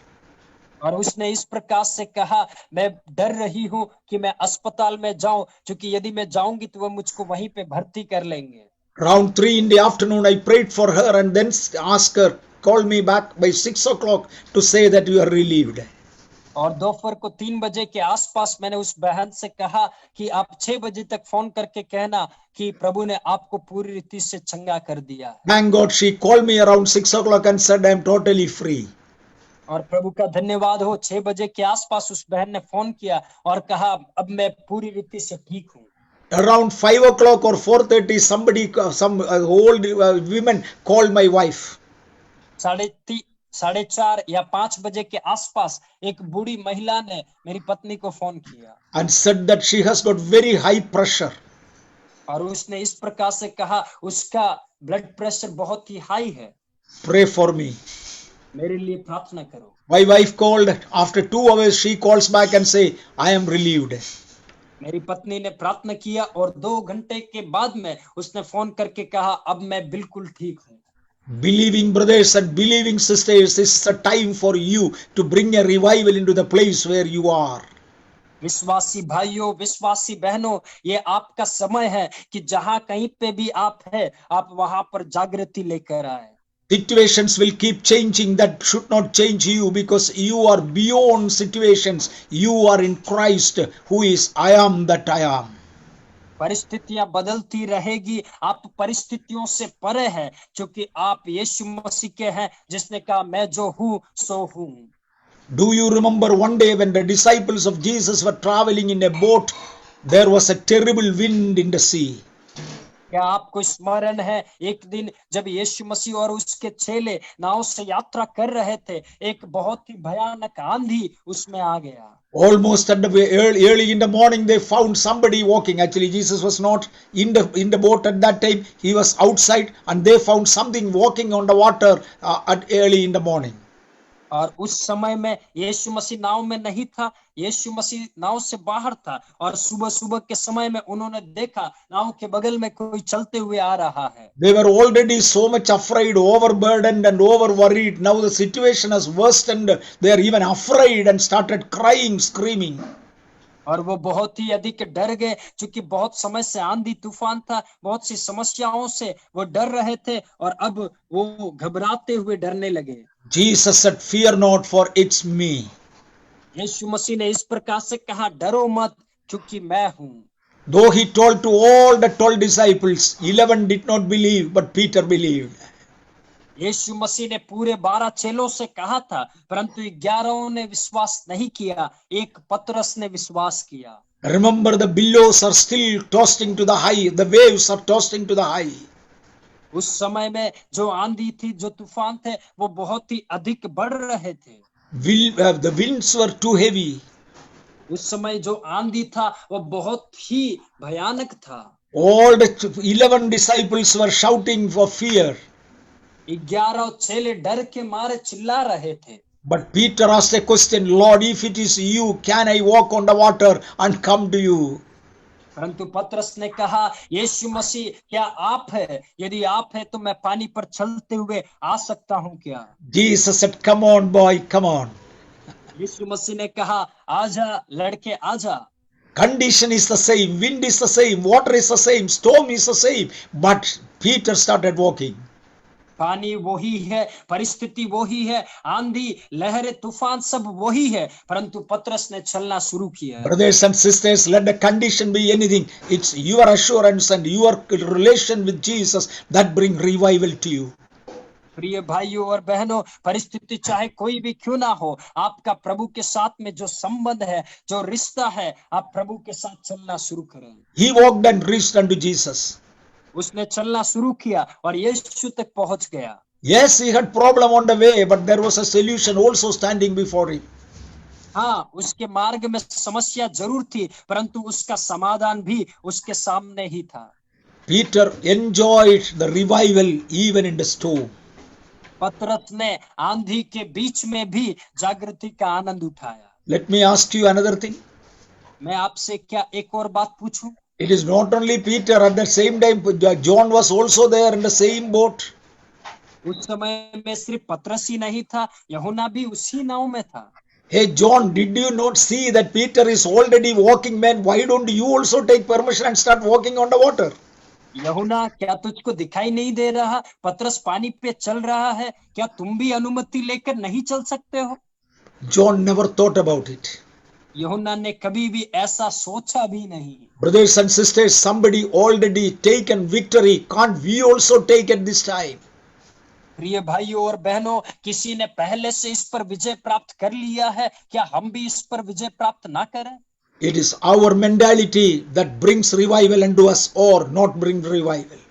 और उसने इस प्रकार से कहा, मैं डर रही हूँ कि मैं अस्पताल में जाऊं क्योंकि यदि मैं जाऊंगी तो वो मुझको वहीं पे भर्ती कर लेंगे। Around 3 in the afternoon, I prayed for her and then asked her, call me back by 6 o'clock to say that you are relieved. और दोपहर को 3 बजे के आसपास मैंने उस बहन से कहा कि आप 6 बजे तक फोन करके कहना कि प्रभु ने आपको पूरी रीति से चंगा कर दिया है। Thank God she called me around 6 o'clock and said, I am totally free. और प्रभु का धन्यवाद हो, 6 बजे के आसपास उस बहन ने फोन किया और कहा अब मैं पूरी रीति से ठीक हूँ। Around 5 o'clock or 4:30, some old women called my wife. 4:30 या 5 बजे के आसपास एक बूढ़ी महिला ने मेरी पत्नी को फोन किया And said that she has got very high pressure. और उसने इस प्रकार से कहा उसका ब्लड प्रेशर बहुत ही हाई है, Pray for me. मेरे लिए प्रार्थना करो। My wife called. After 2 hours, she calls back and say, I am relieved. मेरी पत्नी ने प्रार्थना किया और 2 घंटे के बाद में उसने फोन करके कहा अब मैं बिल्कुल ठीक हूँ। Believing brothers and believing sisters, this is a time for you to bring a revival into the place where you are. विश्वासी भाइयों, विश्वासी बहनों, ये आपका समय है कि जहां कहीं पे भी आप है, आप वहां पर जागृति लेकर आए। Situations will keep changing. That should not change you because you are beyond situations. You are in Christ, who is I am that I am. परिस्थितियां बदलती रहेगी, आप परिस्थितियों से परे हैं क्योंकि आप यीशु मसीह के हैं जिसने कहा मैं जो हूं सो हूं। Do you remember one day when the disciples of Jesus were traveling in a boat, there was a terrible wind in the sea. क्या आपको स्मरण है एक दिन जब यीशु मसीह और उसके चेले नाव से यात्रा कर रहे थे, एक बहुत ही भयानक आंधी उसमें आ गया। Almost at the early in the morning, they found somebody walking. Actually, Jesus was not in the boat at that time. He was outside, and they found something walking on the water at early in the morning. और उस समय में यीशु मसीह नाव में नहीं था, यीशु मसीह नाव से बाहर था और सुबह सुबह के समय में उन्होंने देखा नाव के बगल में कोई चलते हुए आ रहा है। They were already so much afraid, overburdened and over worried. Now the situation has worsened. They are even afraid and started crying, screaming. और वो बहुत ही अधिक डर गए क्योंकि बहुत समय से आंधी तूफान था, बहुत सी समस्याओं से वो डर रहे थे और अब वो घबराते हुए डरने लगे। Jesus said, fear not, for it's me. यीशु मसीह ने इस प्रकार से कहा डरो मत क्योंकि मैं हूं। Though he told to all the 12 disciples, 11 did not believe, but Peter believed. यीशु मसीह ने पूरे 12 चेलों से कहा था, परंतु 11 ने विश्वास नहीं किया, एक पतरस ने विश्वास किया। Remember, the billows are still tossing to the high. The waves are tossing to the high. उस समय में जो आंधी थी, जो तूफान थे, वो बहुत ही अधिक बढ़ रहे थे। The winds were too heavy. उस समय जो आंधी था वो बहुत ही भयानक था। All the 11 disciples were shouting for fear. 11 चेले डर के मारे चिल्ला रहे थे। But Peter asked a question, Lord, if it is you, can I walk on the water and come to you? परंतु पतरस ने कहा, यीशु मसीह क्या आप है? यदि आप है तो मैं पानी पर चलते हुए आ सकता हूं क्या? Jesus said, come on boy, come on. यीशु मसीह ने कहा, आजा लड़के आजा। Condition is the same, wind is the same, water is the same, storm is the same. But Peter started walking. पानी वही है, परिस्थिति वही है, आंधी लहरें तूफान सब वही है, परंतु पतरस ने चलना शुरू किया। Brothers and sisters, let the condition be anything. It's your assurance and your relation with Jesus that bring revival to you. प्रिय भाइयों और बहनों, परिस्थिति चाहे कोई भी क्यों ना हो, आपका प्रभु के साथ में जो संबंध है, जो रिश्ता है, आप प्रभु के साथ चलना शुरू करें। He walked and reached unto Jesus. उसने चलना शुरू किया और यीशु तक पहुंच गया। Yes, he had problem on the way, but there was a solution also standing before him. हाँ, उसके मार्ग में समस्या जरूर थी, परंतु उसका समाधान भी उसके सामने ही था। Peter enjoyed the revival even in the storm. पतरस ने आंधी के बीच में भी जागृति का आनंद उठाया। Let me ask you another thing. मैं आपसे क्या एक और बात पूछूं? It is not only Peter, at the same time John was also there in the same boat. उस समय में सिर्फ पतरस ही नहीं था, यूहन्ना भी उसी नाव में था। Hey John, did you not see that Peter is already walking man? Why don't you also take permission and start walking on the water? यूहन्ना, क्या तुझको दिखाई नहीं दे रहा? पतरस पानी पे चल रहा है, क्या तुम भी अनुमति लेकर नहीं चल सकते हो? John never thought about it. यूहन्ना ने कभी भी ऐसा सोचा भी नहीं। Brothers and sisters, somebody already taken victory. Can't we also take at this time? प्रिय भाइयों और बहनों, किसी ने पहले से इस पर विजय प्राप्त कर लिया है, क्या हम भी इस पर विजय प्राप्त ना करें? It is our mentality that brings revival unto us or not bring revival.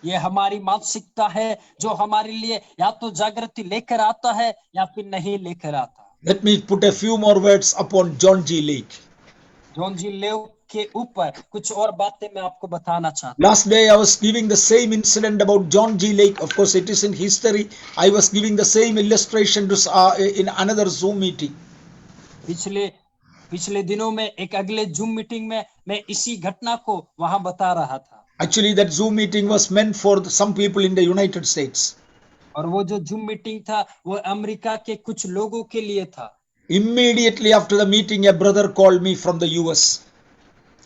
ये हमारी मानसिकता है जो हमारे लिए या तो जागृति लेकर आता है या फिर नहीं लेकर आता। Let me put a few more words upon John G. Lake. John G Lake के ऊपर कुछ और बातें मैं आपको बताना चाहता हूँ। Last day I was giving the same incident about John G. Lake. Of course, it is in history. I was giving the same illustration in another Zoom meeting. पिछले दिनों में एक अगले जूम मीटिंग में मैं इसी घटना को वहां बता रहा था। Actually, that Zoom meeting was meant for some people in the United States. और वो जो जूम मीटिंग था वो अमेरिका के कुछ लोगों के लिए था। Immediately after the meeting, a brother called me from the US.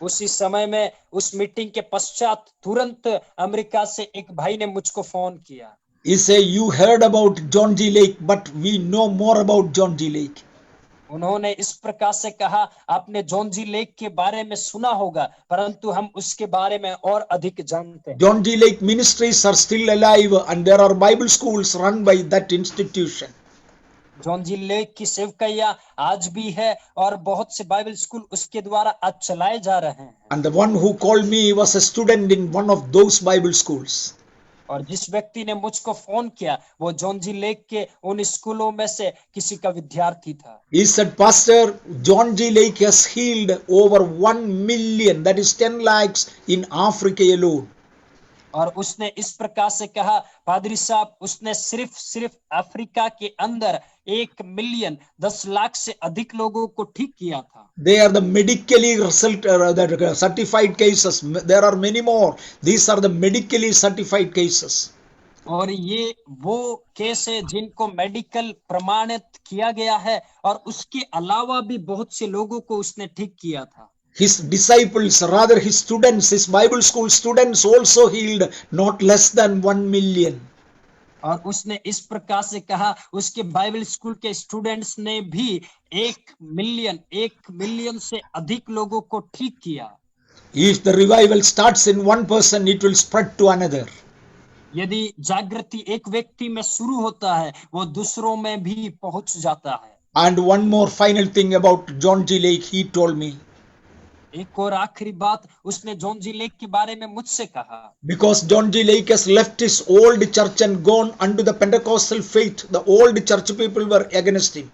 उसी समय में उस मीटिंग के पश्चात तुरंत अमेरिका से एक भाई ने मुझको फोन किया। He said, "You heard about John G. Lake, but we know more about John G. Lake." उन्होंने इस प्रकार से कहा, आपने जॉन जी लेक के बारे में सुना होगा, परंतु हम उसके बारे में और अधिक जानते हैं। John G. Lake ministries are still alive and there are Bible schools run by that institution. John G Lake की सेवकाइयां आज भी है और बहुत से बाइबल स्कूल उसके द्वारा आज चलाए जा रहे हैं। And the one who called me was a student in one of those Bible schools. और जिस व्यक्ति ने मुझको फोन किया वो जॉन जी लेक के उन स्कूलों में से किसी का विद्यार्थी था। He said, "Pastor, John G. Lake has healed over 1 million, that is 10 lakhs in Africa alone." और उसने इस प्रकार से कहा, पादरी साहब, उसने सिर्फ अफ्रीका के अंदर 1 मिलियन 10 लाख से अधिक लोगों को ठीक किया था। They are the medically certified cases. There are many more. These are the medically certified cases. और ये वो केस है जिनको मेडिकल प्रमाणित किया गया है और उसके अलावा भी बहुत से लोगों को उसने ठीक किया था। His disciples, rather his students, his Bible school students also healed not less than 1 million. और उसने इस प्रकार से कहा, उसके बाइबल स्कूल के स्टूडेंट्स ने भी 1 मिलियन से अधिक लोगों को ठीक किया। If the revival starts in one person, it will spread to another. यदि जागृति एक व्यक्ति में शुरू होता है, वो दूसरों में भी पहुंच जाता है। And one more final thing about John G. Lake, he told me. एक और आखिरी बात उसने जॉन जी लेक के बारे में मुझसे कहा। Because John G. Lake has left his old church and gone unto the Pentecostal faith, the old church people were against him.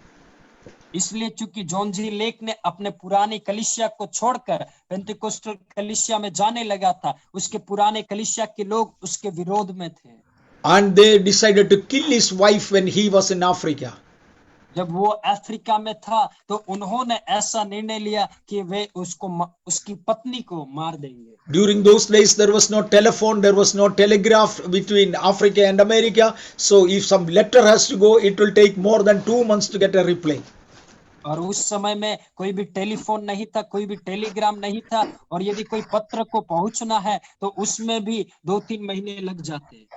इसलिए चूंकि जॉन जी लेक ने अपने पुरानी कलीसिया को छोड़कर पेंटिकोस्टल कलीसिया में जाने लगा था, उसके पुराने कलीसिया के लोग उसके विरोध में थे। And they decided to kill his wife when he was in Africa. जब वो अफ्रीका में था तो उन्होंने ऐसा निर्णय लिया कि वे उसकी पत्नी को मार देंगे। During those days there was no telephone, there was no telegraph between Africa and America, so if some letter has to go, it will take more than 2 months to get a reply. और उस समय में कोई भी telephone नहीं था, कोई भी टेलीग्राम नहीं था, और यदि कोई पत्र को पहुंचना है तो उसमें भी 2-3 महीने लग जाते।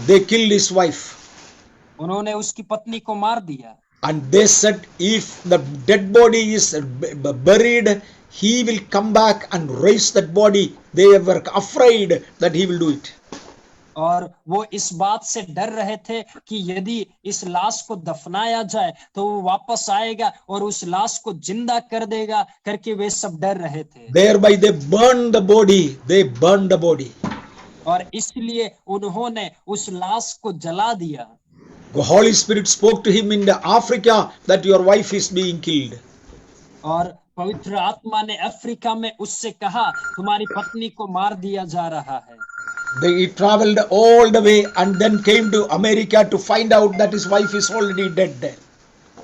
They killed his wife. उन्होंने उसकी पत्नी को मार दिया। And they said, if the dead body is buried, he will come back and raise that body. They were afraid that he will do it. और वो इस बात से डर रहे थे कि यदि इस लाश को दफनाया जाए तो वो वापस आएगा और उस लाश को जिंदा कर देगा करके वे सब डर रहे थे। Thereby they burned the body. They burned the body. और इसलिए उन्होंने उस लाश को जला दिया। The Holy Spirit spoke to him in Africa that your wife is being killed. और पवित्र आत्मा ने अफ्रीका में उससे कहा, तुम्हारी पत्नी को मार दिया जा रहा है। He traveled all the way and then came to America to find out that his wife is already dead.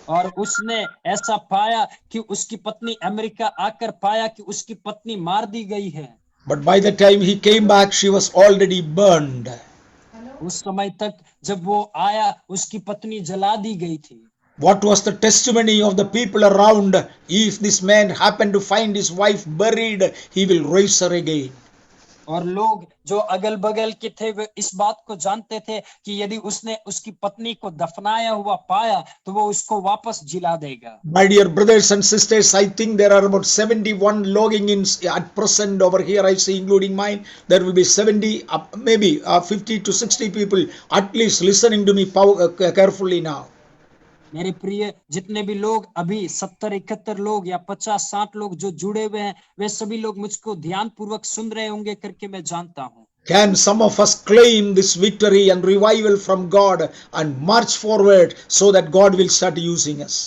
और उसने ऐसा पाया कि उसकी पत्नी अमेरिका आकर पाया कि उसकी पत्नी मार दी गई है। But by the time he came back, she was already burned. उस समय तक जब वो आया उसकी पत्नी जला दी गई थी। What was the testimony of the people around? If this man happened to find his wife buried, he will raise her again. और लोग जो अगल बगल के थे वे इस बात को जानते थे कि यदि उसने उसकी पत्नी को दफनाया हुआ पाया तो वो उसको वापस जिला देगा। My dear brothers and sisters, I think there are about 71 logging in at present over here. I see, including mine. There will be 70, maybe 50 to 60 people at least listening to me carefully now. मेरे प्रिय जितने भी लोग अभी 70-71 लोग या 50-60 लोग जो जुड़े हुए हैं वे सभी लोग मुझको ध्यान पूर्वक सुन रहे होंगे करके मैं जानता हूँ। Can some of us claim this victory and revival from God and march forward so that God will start using us?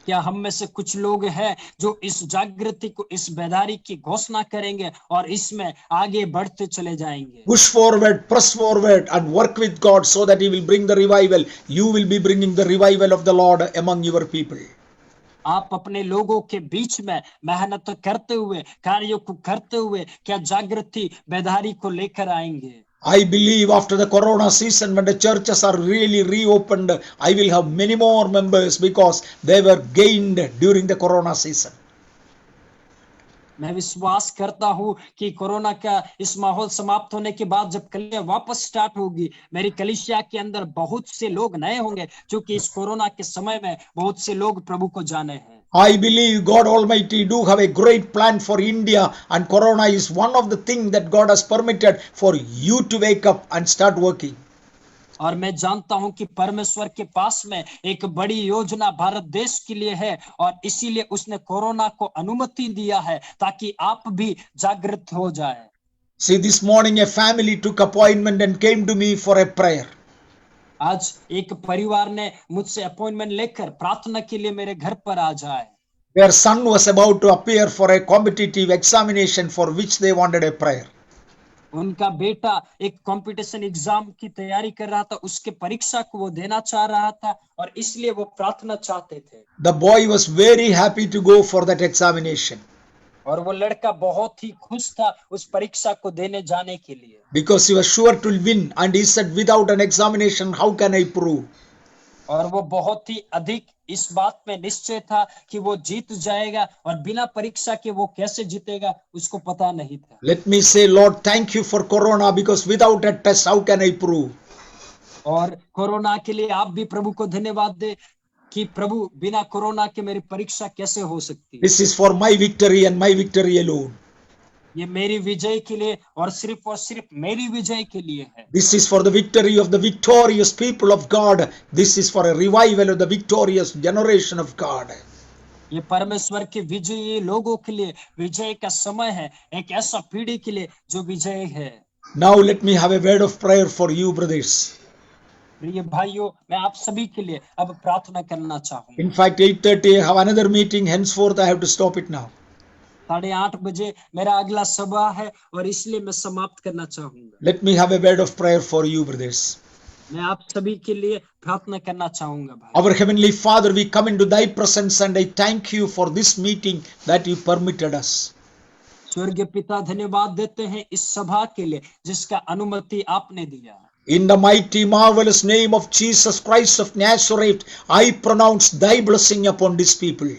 क्या हम में से कुछ लोग हैं जो इस जागृति को, इस बेदारी की घोषणा करेंगे और इसमें आगे बढ़ते चले जाएंगे? Push forward, press forward and work with God so that He will bring the revival. You will be bringing the revival of the Lord among your people. आप अपने लोगों के बीच में मेहनत करते हुए, कार्यों को करते हुए क्या जागृति बेदारी को लेकर आएंगे? I believe after the corona season, when the churches are really reopened, I will have many more members because they were gained during the corona season. मैं विश्वास करता हूं कि कोरोना का इस माहौल समाप्त होने के बाद जब कलिसिया वापस स्टार्ट होगी, मेरी कलिसिया के अंदर बहुत से लोग नए होंगे, क्योंकि इस कोरोना के समय में बहुत से लोग प्रभु को जाने हैं। I believe God Almighty do have a great plan for India, and corona is one of the things that God has permitted for you to wake up and start working. और मैं जानता हूं कि परमेश्वर के पास में एक बड़ी योजना भारत देश के लिए है और इसीलिए उसने कोरोना को अनुमति दिया है ताकि आप भी जागृत हो जाए। See, this morning a family took appointment and came to me for a prayer. आज एक परिवार ने मुझसे अपॉइंटमेंट लेकर प्रार्थना के लिए मेरे घर पर आ जाए। Their son was about to appear for a competitive examination for which they wanted a prayer. उनका बेटा एक कंपटीशन एग्जाम की तैयारी कर रहा था, उसके परीक्षा को वो देना चाह रहा था और इसलिए वो प्रार्थना चाहते थे। The boy was very happy to go for that examination और वो लड़का बहुत ही खुश था उस परीक्षा को देने जाने के लिए, because he was sure to win, and he said, without an examination how can I prove? और वो बहुत ही अधिक इस बात में निश्चय था कि वो जीत जाएगा और बिना परीक्षा के वो कैसे जीतेगा उसको पता नहीं था। Let me say, Lord, thank you for corona, because without a test how can I prove? और कोरोना के लिए आप भी प्रभु को धन्यवाद दे कि प्रभु बिना कोरोना के मेरी परीक्षा कैसे हो सकती है। This is for my victory and my victory alone. ये मेरी विजय के लिए और सिर्फ मेरी विजय के लिए है। This is for the victory of the victorious people of God. This is for a revival of the victorious generation of God. ये परमेश्वर के विजयी लोगों के लिए विजय का समय है, एक ऐसा पीढ़ी के लिए जो विजय है। Now let me have a word of prayer for you, brothers. प्रिय भाइयों, मैं आप सभी के लिए अब प्रार्थना करना चाहूंगा। In fact, 8:30 I have another meeting. Henceforth I have to stop it now. 8:30 बजे मेरा अगला सभा है और इसलिए मैं समाप्त करना चाहूंगा। Let me have a word of prayer for you, brothers. मैं आप सभी के लिए प्रार्थना करना चाहूंगा भाई। Our Heavenly Father, we come into Thy presence and I thank you for this meeting that you permitted us. स्वर्गीय पिता, धन्यवाद देते हैं इस सभा के लिए जिसका अनुमति आपने दिया। In the mighty, marvelous name of Jesus Christ of Nazareth, I pronounce Thy blessing upon these people.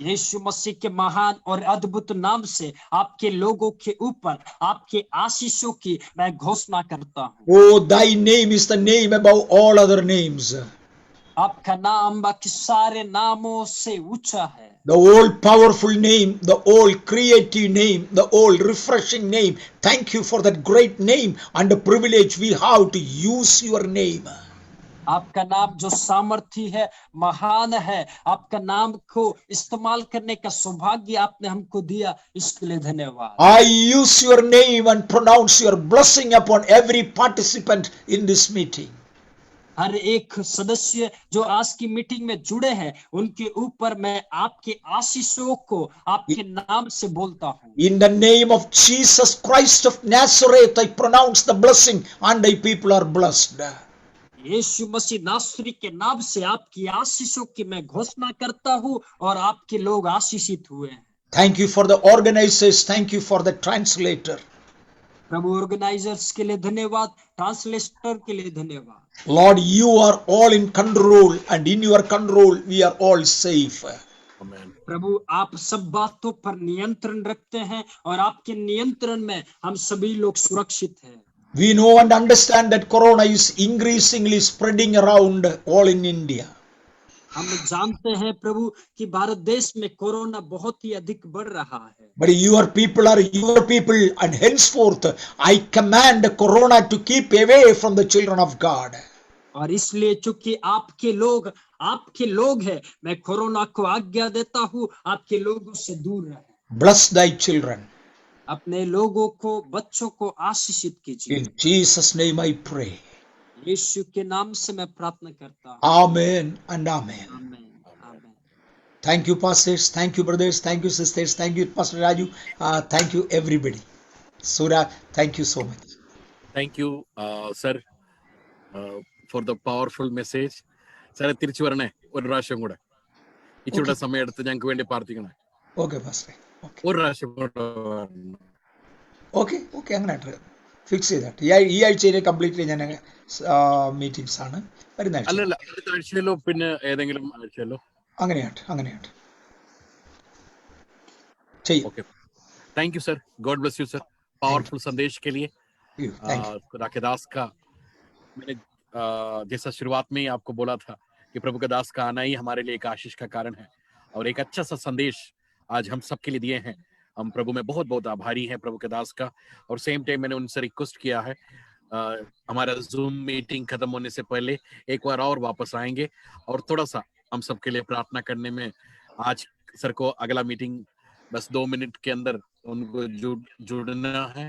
यीशु मसीह के महान और अद्भुत नाम से आपके लोगों के ऊपर आपके आशीषों की मैं घोषणा करता हूँ। Oh, Thy name is the name above all other names. आपका नाम बाकी सारे नामों से ऊंचा है। The all powerful name, the all creative name, the all refreshing name. Thank you for that great name and the privilege we have to use your name. आपका नाम जो सामर्थी है, महान है, आपका नाम को इस्तेमाल करने का सौभाग्य आपने हमको दिया, इसके लिए धन्यवाद। I use your name and pronounce your blessing upon every participant in this meeting. हर एक सदस्य जो आज की मीटिंग में जुड़े हैं उनके ऊपर मैं आपके आशीषों को आपके नाम से बोलता हूँ। In the name of Jesus Christ of Nazareth, I pronounce the blessing and thy people are blessed. यीशु मसीह नासरी के नाम से आपकी आशीषों की मैं घोषणा करता हूँ और आपके लोग आशीषित हुए हैं। Thank you for the organizers. Thank you for the translator. प्रभु ऑर्गेनाइजर्स के लिए धन्यवाद, ट्रांसलेटर के लिए धन्यवाद। Lord, you are all in control and in your control we are all safe. Amen. प्रभु आप सब बातों पर नियंत्रण रखते हैं और आपके नियंत्रण में हम सभी लोग सुरक्षित हैं। We know and understand that corona is increasingly spreading around all in India. हम जानते हैं प्रभु कि भारत देश में कोरोना बहुत ही अधिक बढ़ रहा है, But your people are your people, and henceforth I command corona to keep away from the children of God. और इसलिए चूंकि आपके लोग हैं, मैं कोरोना को आज्ञा देता हूँ आपके लोगों से दूर रहे। Bless thy children. अपने लोगों को, बच्चों को आशीषित कीजिए। In Jesus' name I pray. यीशु के नाम से मैं प्रार्थना करता हूँ। Amen and amen. आमीन, आमीन। Thank you, pastors. Thank you, brothers. Thank you, sisters. Thank you, Pastor Raju. Thank you, everybody. Suraj, thank you so much. Thank you, sir, for the powerful message. സാറെ തിരിച്ചു വരണേ ഒരു പ്രാവശ്യം കൂടെ, ഇച്ചിരൂടെ സമയം എടുത്ത് ഞങ്ങൾക്ക് വേണ്ടി പ്രാർത്ഥിക്കണേ. Okay, Pastor. Okay. ഒരു പ്രാവശ്യം കൂടെ വരണം. Okay, അങ്ങനെ ഫിക്സ് ചെയ്തിട്ട് ഈ ആഴ്ചയിലെ കംപ്ലീറ്റ്ലി ഞാൻ മീറ്റിംഗ്സ് ആണ് വരുന്ന ആഴ്ച. അല്ലല്ല, അടുത്ത ആഴ്ചയിലോ പിന്നെ ഏതെങ്കിലും ആഴ്ചയിലോ അങ്ങനെയായിട്ട് ചെയ്യും. Okay, thank you sir, God bless you sir, powerful संदेश के लिए। खुदा के दास का, मैंने जैसा शुरुआत में ही आपको बोला था कि प्रभु के दास का आना ही हमारे लिए एक आशीष का कारण है और एक अच्छा सा संदेश आज हम सबके लिए दिए हैं। हम प्रभु में बहुत बहुत आभारी हैं प्रभु के दास का। और सेम टाइम मैंने उनसे रिक्वेस्ट किया है हमारा जूम मीटिंग खत्म होने से पहले एक बार और वापस आएंगे और थोड़ा सा हम सबके लिए प्रार्थना करने में। आज सर को अगला मीटिंग बस 2 मिनट के अंदर उनको जुड़ना है